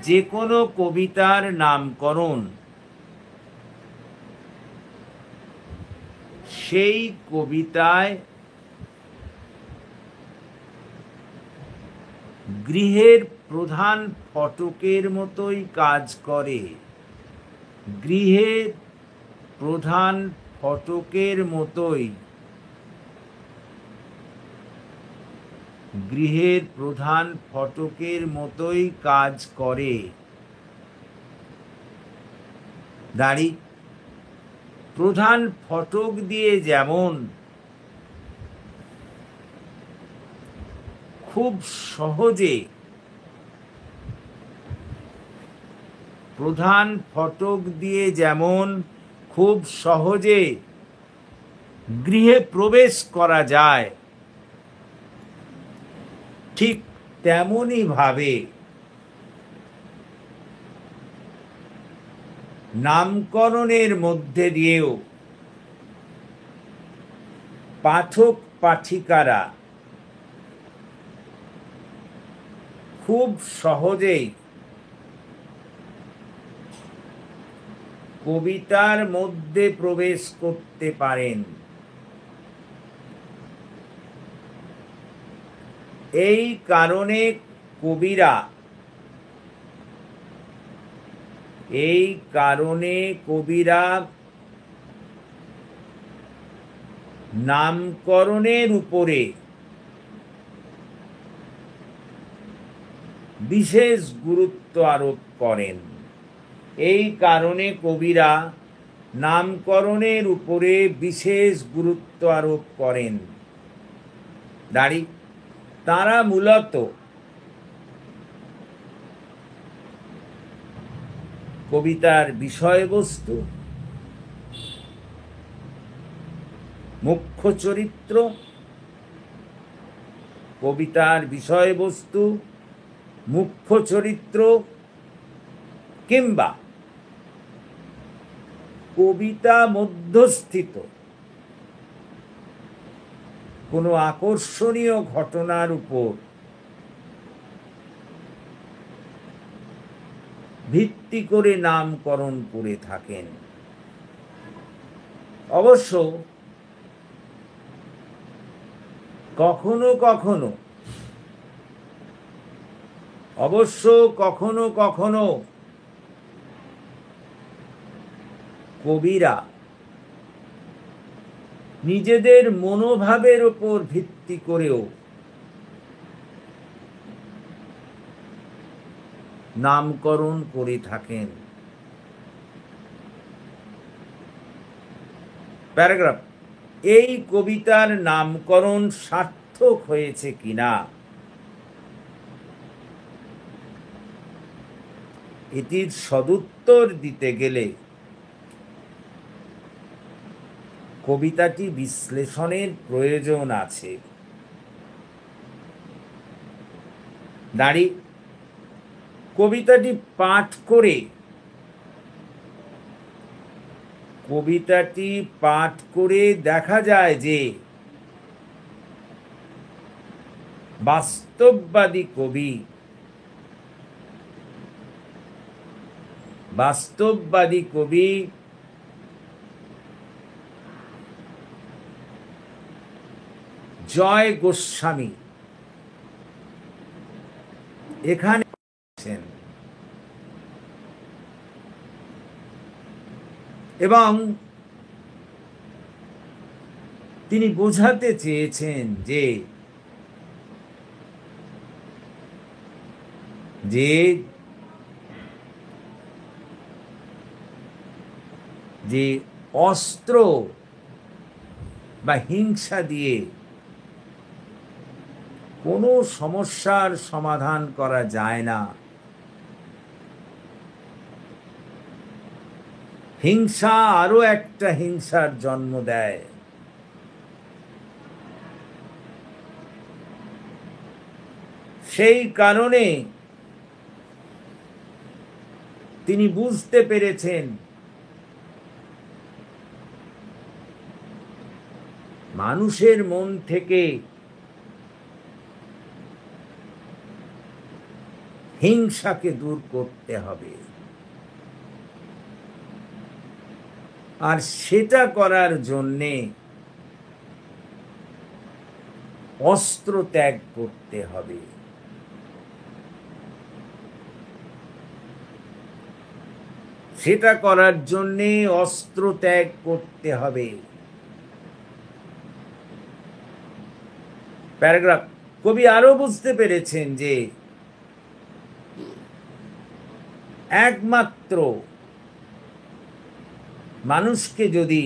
যে কোনো কবিতার নামকরণ সেই কবিতায় গৃহের প্রধান ফটকের মতোই কাজ করে। গৃহের প্রধান ফটকের মতোই, গৃহের প্রধান ফটকের মতোই কাজ করে। দাঁড়ি প্রধান ফটক দিয়ে যেমন খুব সহজে, প্রধান ফটক দিয়ে যেমন খুব সহজে গৃহে প্রবেশ করা যায়, ঠিক তেমনি ভাবে নামকরণের মধ্যে দিয়েও পাঠক পাঠিকারা খুব সহজেই কবিতার মধ্যে প্রবেশ করতে পারেন। এই কারণে কবিরা নামকরণের উপরে বিশেষ গুরুত্ব আরোপ করেন। এই কারণে কবিরা নামকরণের উপরে বিশেষ গুরুত্ব আরোপ করেন। দাঁড়ি তারা মূলত কবিতার বিষয়বস্তু, মুখ্য চরিত্র, কবিতার বিষয়বস্তু, মুখ্য চরিত্র কিংবা কবিতা মধ্যস্থিত কোনো আকর্ষণীয় ঘটনার উপর ভিত্তি করে নামকরণ করে থাকেন। অবশ্য কখনো কখনো কবিরা নিজেদের মনোভাবের উপর ভিত্তি করেও নামকরণ করে থাকেন। প্যারাগ্রাফ, এই কবিতার নামকরণ সার্থক হয়েছে কিনা এটির সদুত্তর দিতে গেলে কবিতাটি বিশ্লেষণের প্রয়োজন আছে। দাঁড়ি কবিতাটি পাঠ করে দেখা যায় যে বাস্তববাদী কবি জয় গোস্বামী এখানে এবং তিনি বোঝাতে চেয়েছেন যে যে অস্ত্র বা হিংসা দিয়ে কোনো সমস্যার সমাধান করা যায় না। হিংসা আরো একটা হিংসার জন্ম দেয়। সেই কারণে তিনি বুঝতে পেরেছেন মানুষের মন থেকে হিংসাকে দূর করতে হবে। আর সেটা করার জন্যে অস্ত্র ত্যাগ করতে হবে। সেটা করার জন্যে অস্ত্র ত্যাগ করতে হবে। প্যারাগ্রাফ কবি আরো বুঝতে পেরেছেন যে একমাত্র মানুষকে যদি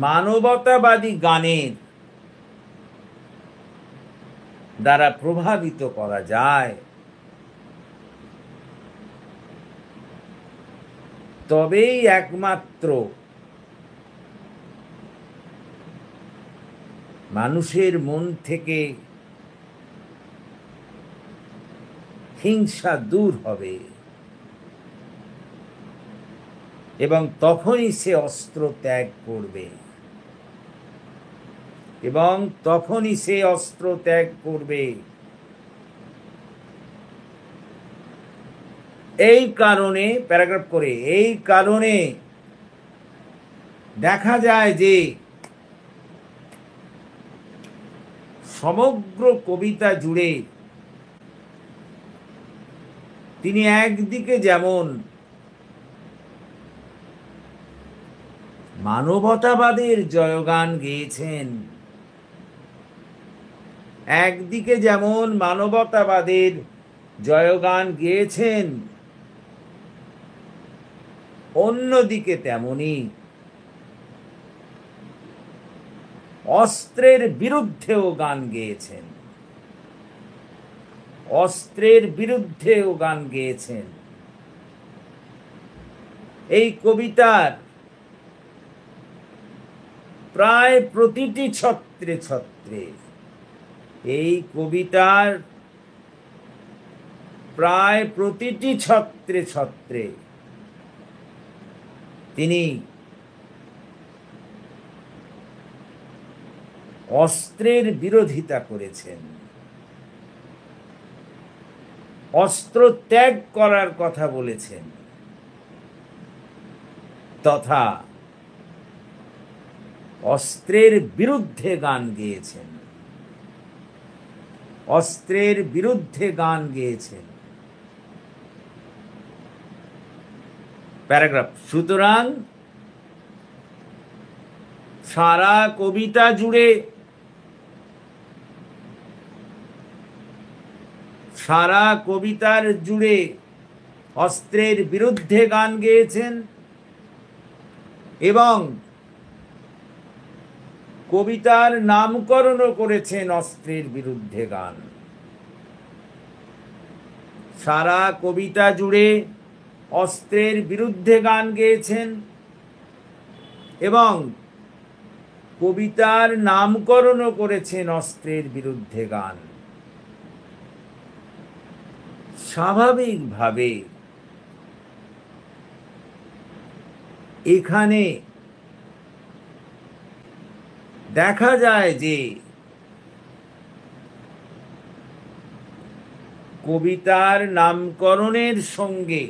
মানবতাবাদী গানের দ্বারা প্রভাবিত করা যায়, তবেই একমাত্র মানুষের মন থেকে হিংসা দূর হবে এবং তখনই সে অস্ত্র ত্যাগ করবে এই কারণে প্যারাগ্রাফ করে এই কারণে দেখা যায় যে সমগ্র কবিতা জুড়ে তিনি একদিকে যেমন মানবতাবাদের জয়গান গেয়েছেন, একদিকে যেমন মানবতাবাদের জয়গান গেয়েছেন, অন্যদিকে তেমনি অস্ত্রের বিরুদ্ধেও গান গেয়েছেন, এই কবিতার প্রায় প্রতিটি ছত্রে ছত্রে তিনি অস্ত্রের বিরোধিতা করেছেন, অস্ত্র ত্যাগ করার কথা বলেছেন, তথা অস্ত্রের বিরুদ্ধে গান গেয়েছেন। প্যারাগ্রাফ সুতরাং সারা কবিতা জুড়ে অস্ত্রের বিরুদ্ধে গান গেয়েছেন এবং কবিতার নামকরণও করেছেন অস্ত্রের বিরুদ্ধে গান। সারা কবিতা জুড়ে অস্ত্রের বিরুদ্ধে গান গেয়েছেন এবং কবিতার নামকরণও করেছেন অস্ত্রের বিরুদ্ধে গান। স্বাভাবিকভাবে এখানে দেখা যায় যে কবিতার নামকরণের সঙ্গে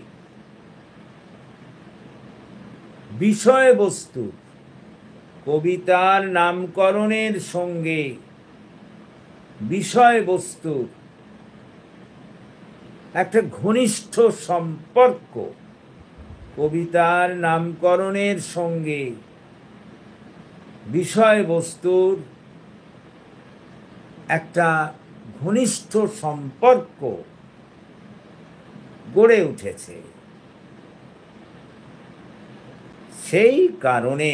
বিষয়বস্তুর একটা ঘনিষ্ঠ সম্পর্ক, কবিতার নামকরণের সঙ্গে বিষয়বস্তুর একটা ঘনিষ্ঠ সম্পর্ক গড়ে উঠেছে। সেই কারণে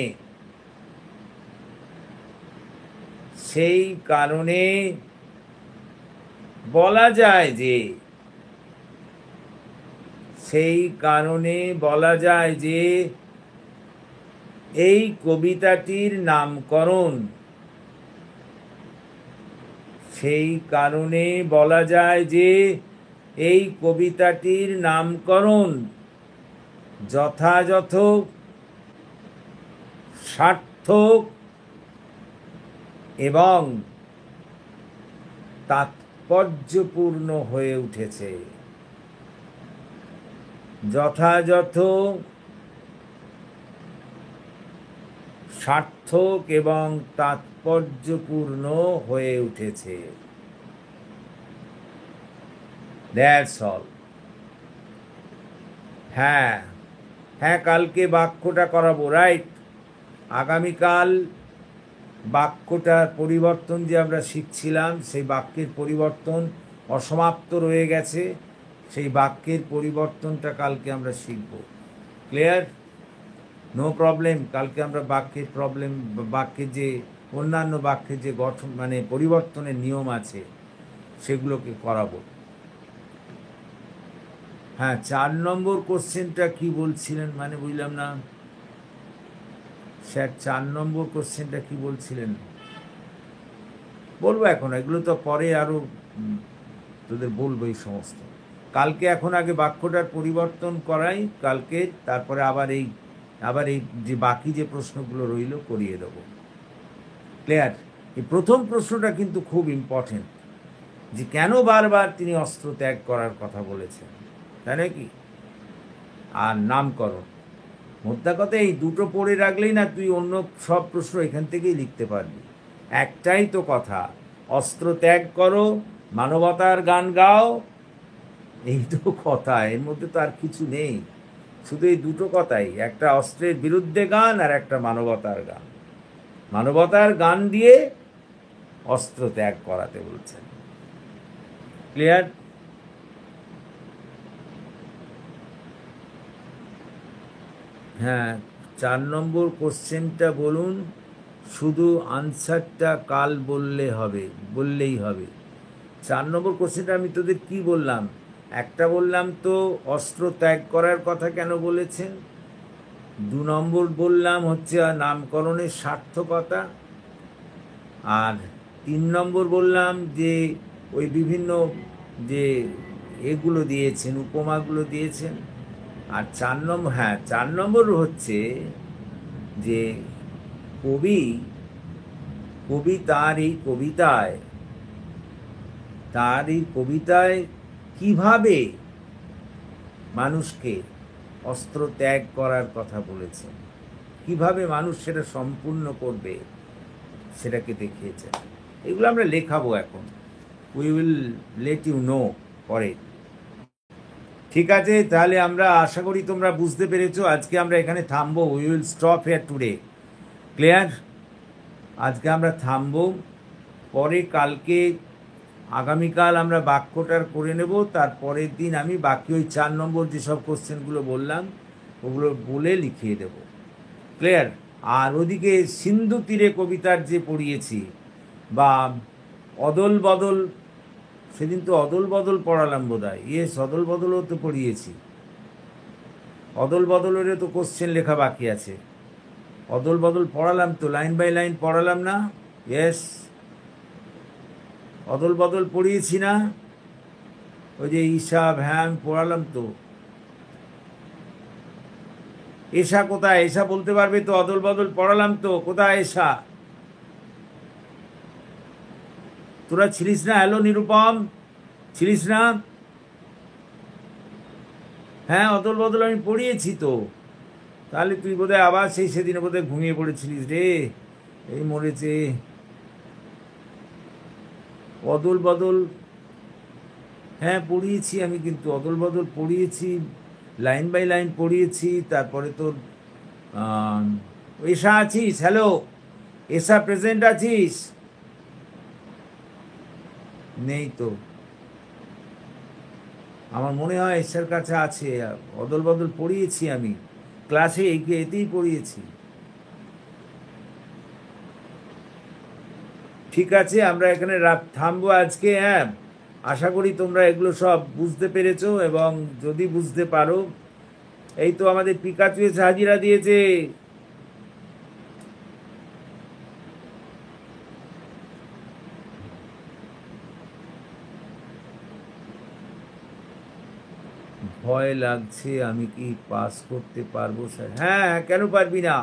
বলা যায় যে এই কবিতাটির নামকরণ যথাযথ, সার্থক এবং তাৎপর্যপূর্ণ হয়ে উঠেছে। যথাযথ, সার্থক এবং তাৎপর্যপূর্ণ হয়ে উঠেছে। That's all. হ্যাঁ হ্যাঁ, কালকে বাক্যটা করাবো, রাইট? আগামীকাল বাক্যটার পরিবর্তন যে আমরা শিখছিলাম, সেই বাক্যের পরিবর্তন অসমাপ্ত রয়ে গেছে, সেই বাক্যের পরিবর্তনটা কালকে আমরা শিখব। ক্লিয়ার? No problem. কালকে আমরা বাক্যের যে অন্যান্য বাক্যের যে গঠন মানে পরিবর্তনের নিয়ম আছে সেগুলোকে করাবো। হ্যাঁ, 4 নম্বর কোশ্চেনটা কি বলছিলেন, মানে বুঝলাম না স্যার। 4 নম্বর কোশ্চেনটা কি বলছিলেন? বলবো এখন, এগুলো তো পরে আরও তোদের বলবো এই সমস্ত। কালকে এখন আগে বাক্যটার পরিবর্তন করাই কালকে, তারপরে আবার এই যে বাকি যে প্রশ্নগুলো রইল করিয়ে দেবো। ক্লিয়ার? এই প্রথম প্রশ্নটা কিন্তু খুব ইম্পর্টেন্ট, যে কেন বারবার তিনি অস্ত্র ত্যাগ করার কথা বলেছেন, তাই নাকি? আর নামকরণ, মোদ্দা কথা এই দুটো পড়ে রাখলেই না তুই অন্য সব প্রশ্ন এখান থেকেই লিখতে পারবি। একটাই তো কথা, অস্ত্র ত্যাগ করো, মানবতার গান গাও, এই তো কথা, এর মধ্যে তো আর কিছু নেই। শুধু এই দুটো কথাই, একটা অস্ত্রের বিরুদ্ধে গান আর একটা মানবতার গান। মানবতার গান দিয়ে অস্ত্র ত্যাগ করাতে বলছেন। ক্লিয়ার? হ্যাঁ, 4 নম্বর কোশ্চেনটা বলুন। শুধু আনসারটা কাল বললেই হবে। 4 নম্বর কোশ্চেনটা আমি তোদের কি বললাম? একটা বললাম তো অস্ত্র ত্যাগ করার কথা কেন বলেছেন, 2 নম্বর বললাম হচ্ছে নামকরণের সার্থকতা, আর 3 নম্বর বললাম যে ওই বিভিন্ন যে এগুলো দিয়েছেন, উপমাগুলো দিয়েছেন। আর 4 নম্বর হচ্ছে যে কবি তার এই কবিতায় কিভাবে মানুষকে অস্ত্র ত্যাগ করার কথা বলেছেন, কিভাবে মানুষ সেটা সম্পূর্ণ করবে সেটাকে দেখিয়েছেন। এগুলো আমরা লেখাবো এখন, we will let you know পরে। ঠিক আছে, তাহলে আমরা আশা করি তোমরা বুঝতে পেরেছো। আজকে আমরা এখানে থামবো, we will stop here today. Clear? আজকে আমরা থামবো, পরে কালকে আগামীকাল আমরা বাক্যটার করে নেব, তারপরের দিন আমি বাকি ওই 4 নম্বর যেসব কোশ্চেনগুলো বললাম ওগুলো বলে লিখিয়ে দেব। ক্লিয়ার? আর ওদিকে সিন্ধু তীরে কবিতার যে পড়িয়েছি, বা অদল বদল, সেদিন তো অদল বদল পড়ালাম বোধ হয়, অদল বদলও তো পড়িয়েছি। অদল বদলেরও তো কোশ্চেন লেখা বাকি আছে। অদল বদল পড়ালাম তো, লাইন বাই লাইন পড়ালাম না? ইয়েস, অদল বদল পড়িয়েছি না? ওই যে ঈশা ভ্যাম পড়ালাম তো। এশা কোথায়? এশা বলতে পারবে তো? অদল বদল পড়ালাম তো, কোথায় এশা? তোরা ছিলিস না? হ্যালো নিরুপম, ছিলিস না? হ্যাঁ, অদল বদল আমি পড়িয়েছি তো। তাহলে তুই বোধহয় আবার সেদিনে বোধহয় ঘুমিয়ে পড়েছিলিস রে, এই মরেছে। অদল বদল হ্যাঁ পড়িয়েছি আমি, কিন্তু অদল বদল পড়িয়েছি, লাইন বাই লাইন পড়িয়েছি। তারপরে তোর এশা আছিস? হ্যালো এশা, প্রেজেন্ট আছিস? নেই তো, আমার মনে হয় এশার কাছে আছে। অদল বদল পড়িয়েছি আমি ক্লাসে, এতেই পড়িয়েছি। ঠিক আছে, আমরা এখানে থামবো আজকে। হ্যাঁ, আশা করি তোমরা এগুলো সব বুঝতে পেরেছো, এবং যদি বুঝতে পারো, এই তো আমাদের পিকাচু এসে হাজিরা দিয়েছে। ভয় লাগছে, আমি কি পাস করতে পারবো স্যার? হ্যাঁ, কেন পারবি না?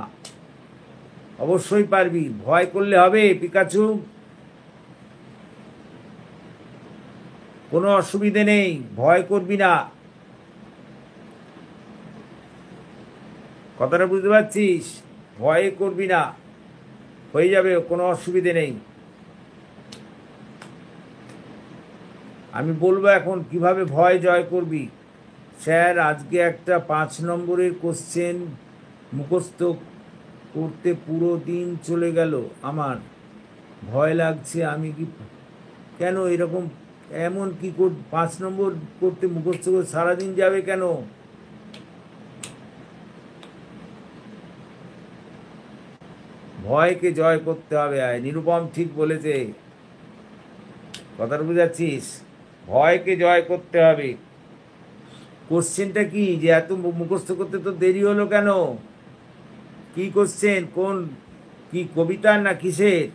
অবশ্যই পারবি, ভয় করলে হবে পিকাচু? কোনো অসুবিধে নেই, ভয় করবি না। কথাটা বুঝতে পারছিস? ভয় করবি না, হয়ে যাবে, কোনো অসুবিধে নেই। আমি বলবো এখন কিভাবে ভয় জয় করবি। স্যার, আজকে একটা 5 নম্বরের কোশ্চেন মুখস্থ করতে পুরো দিন চলে গেল আমার, ভয় লাগছে। আমি কি কেন এরকম, এমন কি 5 নম্বর করতে মুখস্থ করে সারাদিন যাবে কেন? ভয়কে জয় করতে হবে। নিরুপম ঠিক বলেছে, কথাটা বুঝাচ্ছিস? ভয়কে জয় করতে হবে। কোশ্চেনটা কি যে এত মুখস্থ করতে তো দেরি হলো কেন? কি কোশ্চেন, কোন, কি কবিতার না কিসের?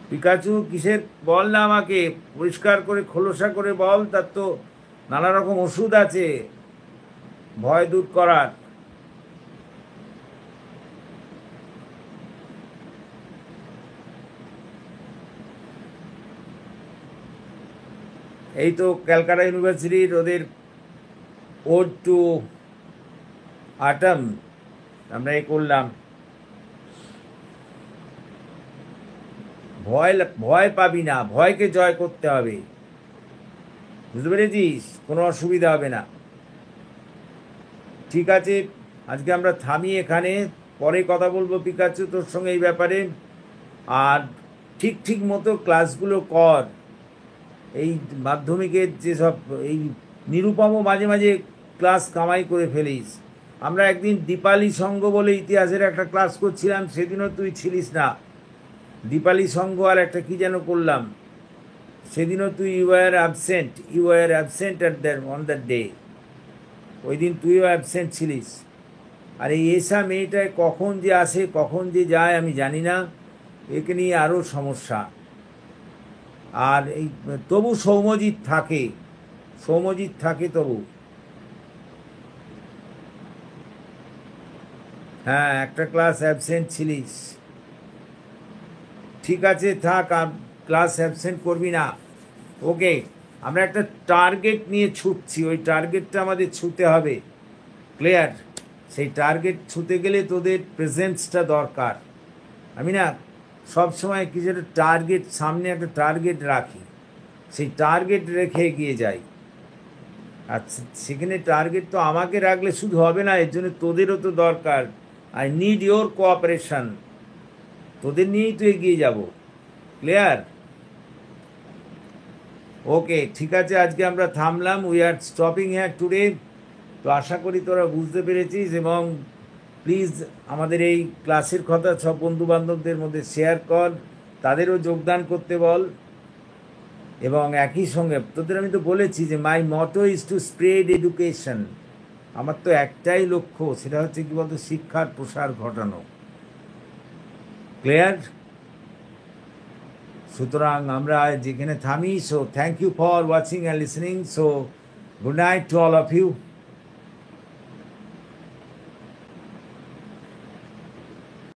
পিকাচু কিসের বল না, আমাকে পরিষ্কার করে খোলসা করে বল। তার তো নানা রকম ওষুধ আছে ভয় দূর করার। এই তো ক্যালকাটা ইউনিভার্সিটির ওদের ওড টু আটম আমরা করলাম। ভয় পাবি না, ভয়কে জয় করতে হবে, বুঝতে পেরেছিস? কোনো অসুবিধা হবে না। ঠিক আছে, আজকে আমরা থামি এখানে, পরে কথা বলবো পিকাচু তোর সঙ্গে এই ব্যাপারে। আর ঠিক মতো ক্লাসগুলো কর। এই মাধ্যমিকের যেসব এই নিরুপমও মাঝে মাঝে ক্লাস কামাই করে ফেলিস। আমরা একদিন দীপালি সংঘ বলে ইতিহাসের একটা ক্লাস করছিলাম, সেদিনও তুই ছিলিস না। দীপালি সংঘ আর একটা কি যেন করলাম, সেদিনও তুই you are absent on that day. ওই দিন তুইও অ্যাবসেন্ট ছিলিস। আর এই এসা মেয়েটায় কখন যে আসে কখন যে যায় আমি জানি না, একে নিয়ে আরও সমস্যা। আর এই তবু সৌম্যজিৎ থাকে তবু। হ্যাঁ, একটা ক্লাস অ্যাবসেন্ট ছিলিস। ঠিক আছে, থাক, আর ক্লাস অ্যাবসেন্ট করবি না। ওকে, আমরা একটা টার্গেট নিয়ে ছুটছি, ওই টার্গেটটা আমাদের ছুতে হবে। ক্লিয়ার? সেই টার্গেট ছুতে গেলে তোদের প্রেজেন্সটা দরকার। আমি না সব সময় কিছু একটা টার্গেট, সামনে একটা টার্গেট রাখি, সেই টার্গেট রেখে এগিয়ে যাই। আর সেখানে টার্গেট তো আমাকে রাখলে শুধু হবে না, এর জন্য তোদেরও তো দরকার। I need your cooperation. তোদের নিয়েই তো এগিয়ে যাব। ক্লিয়ার? ওকে, ঠিক আছে, আজকে আমরা থামলাম। We are stopping here today. তো আশা করি তোরা বুঝতে পেরেছিস, এবং প্লিজ আমাদের এই ক্লাসের কথা সব বন্ধুবান্ধবদের মধ্যে শেয়ার কর, তাদেরও যোগদান করতে বল। এবং একই সঙ্গে তোদের আমি তো বলেছি যে মাই মটো ইজ টু স্প্রেড এডুকেশন। আমার তো একটাই লক্ষ্য, সেটা হচ্ছে কি বলতো, শিক্ষার প্রসার ঘটানো। ক্লিয়ার? সুতরাং আমরা যেখানে থামি। So thank you for watching and listening. So good night to all of you.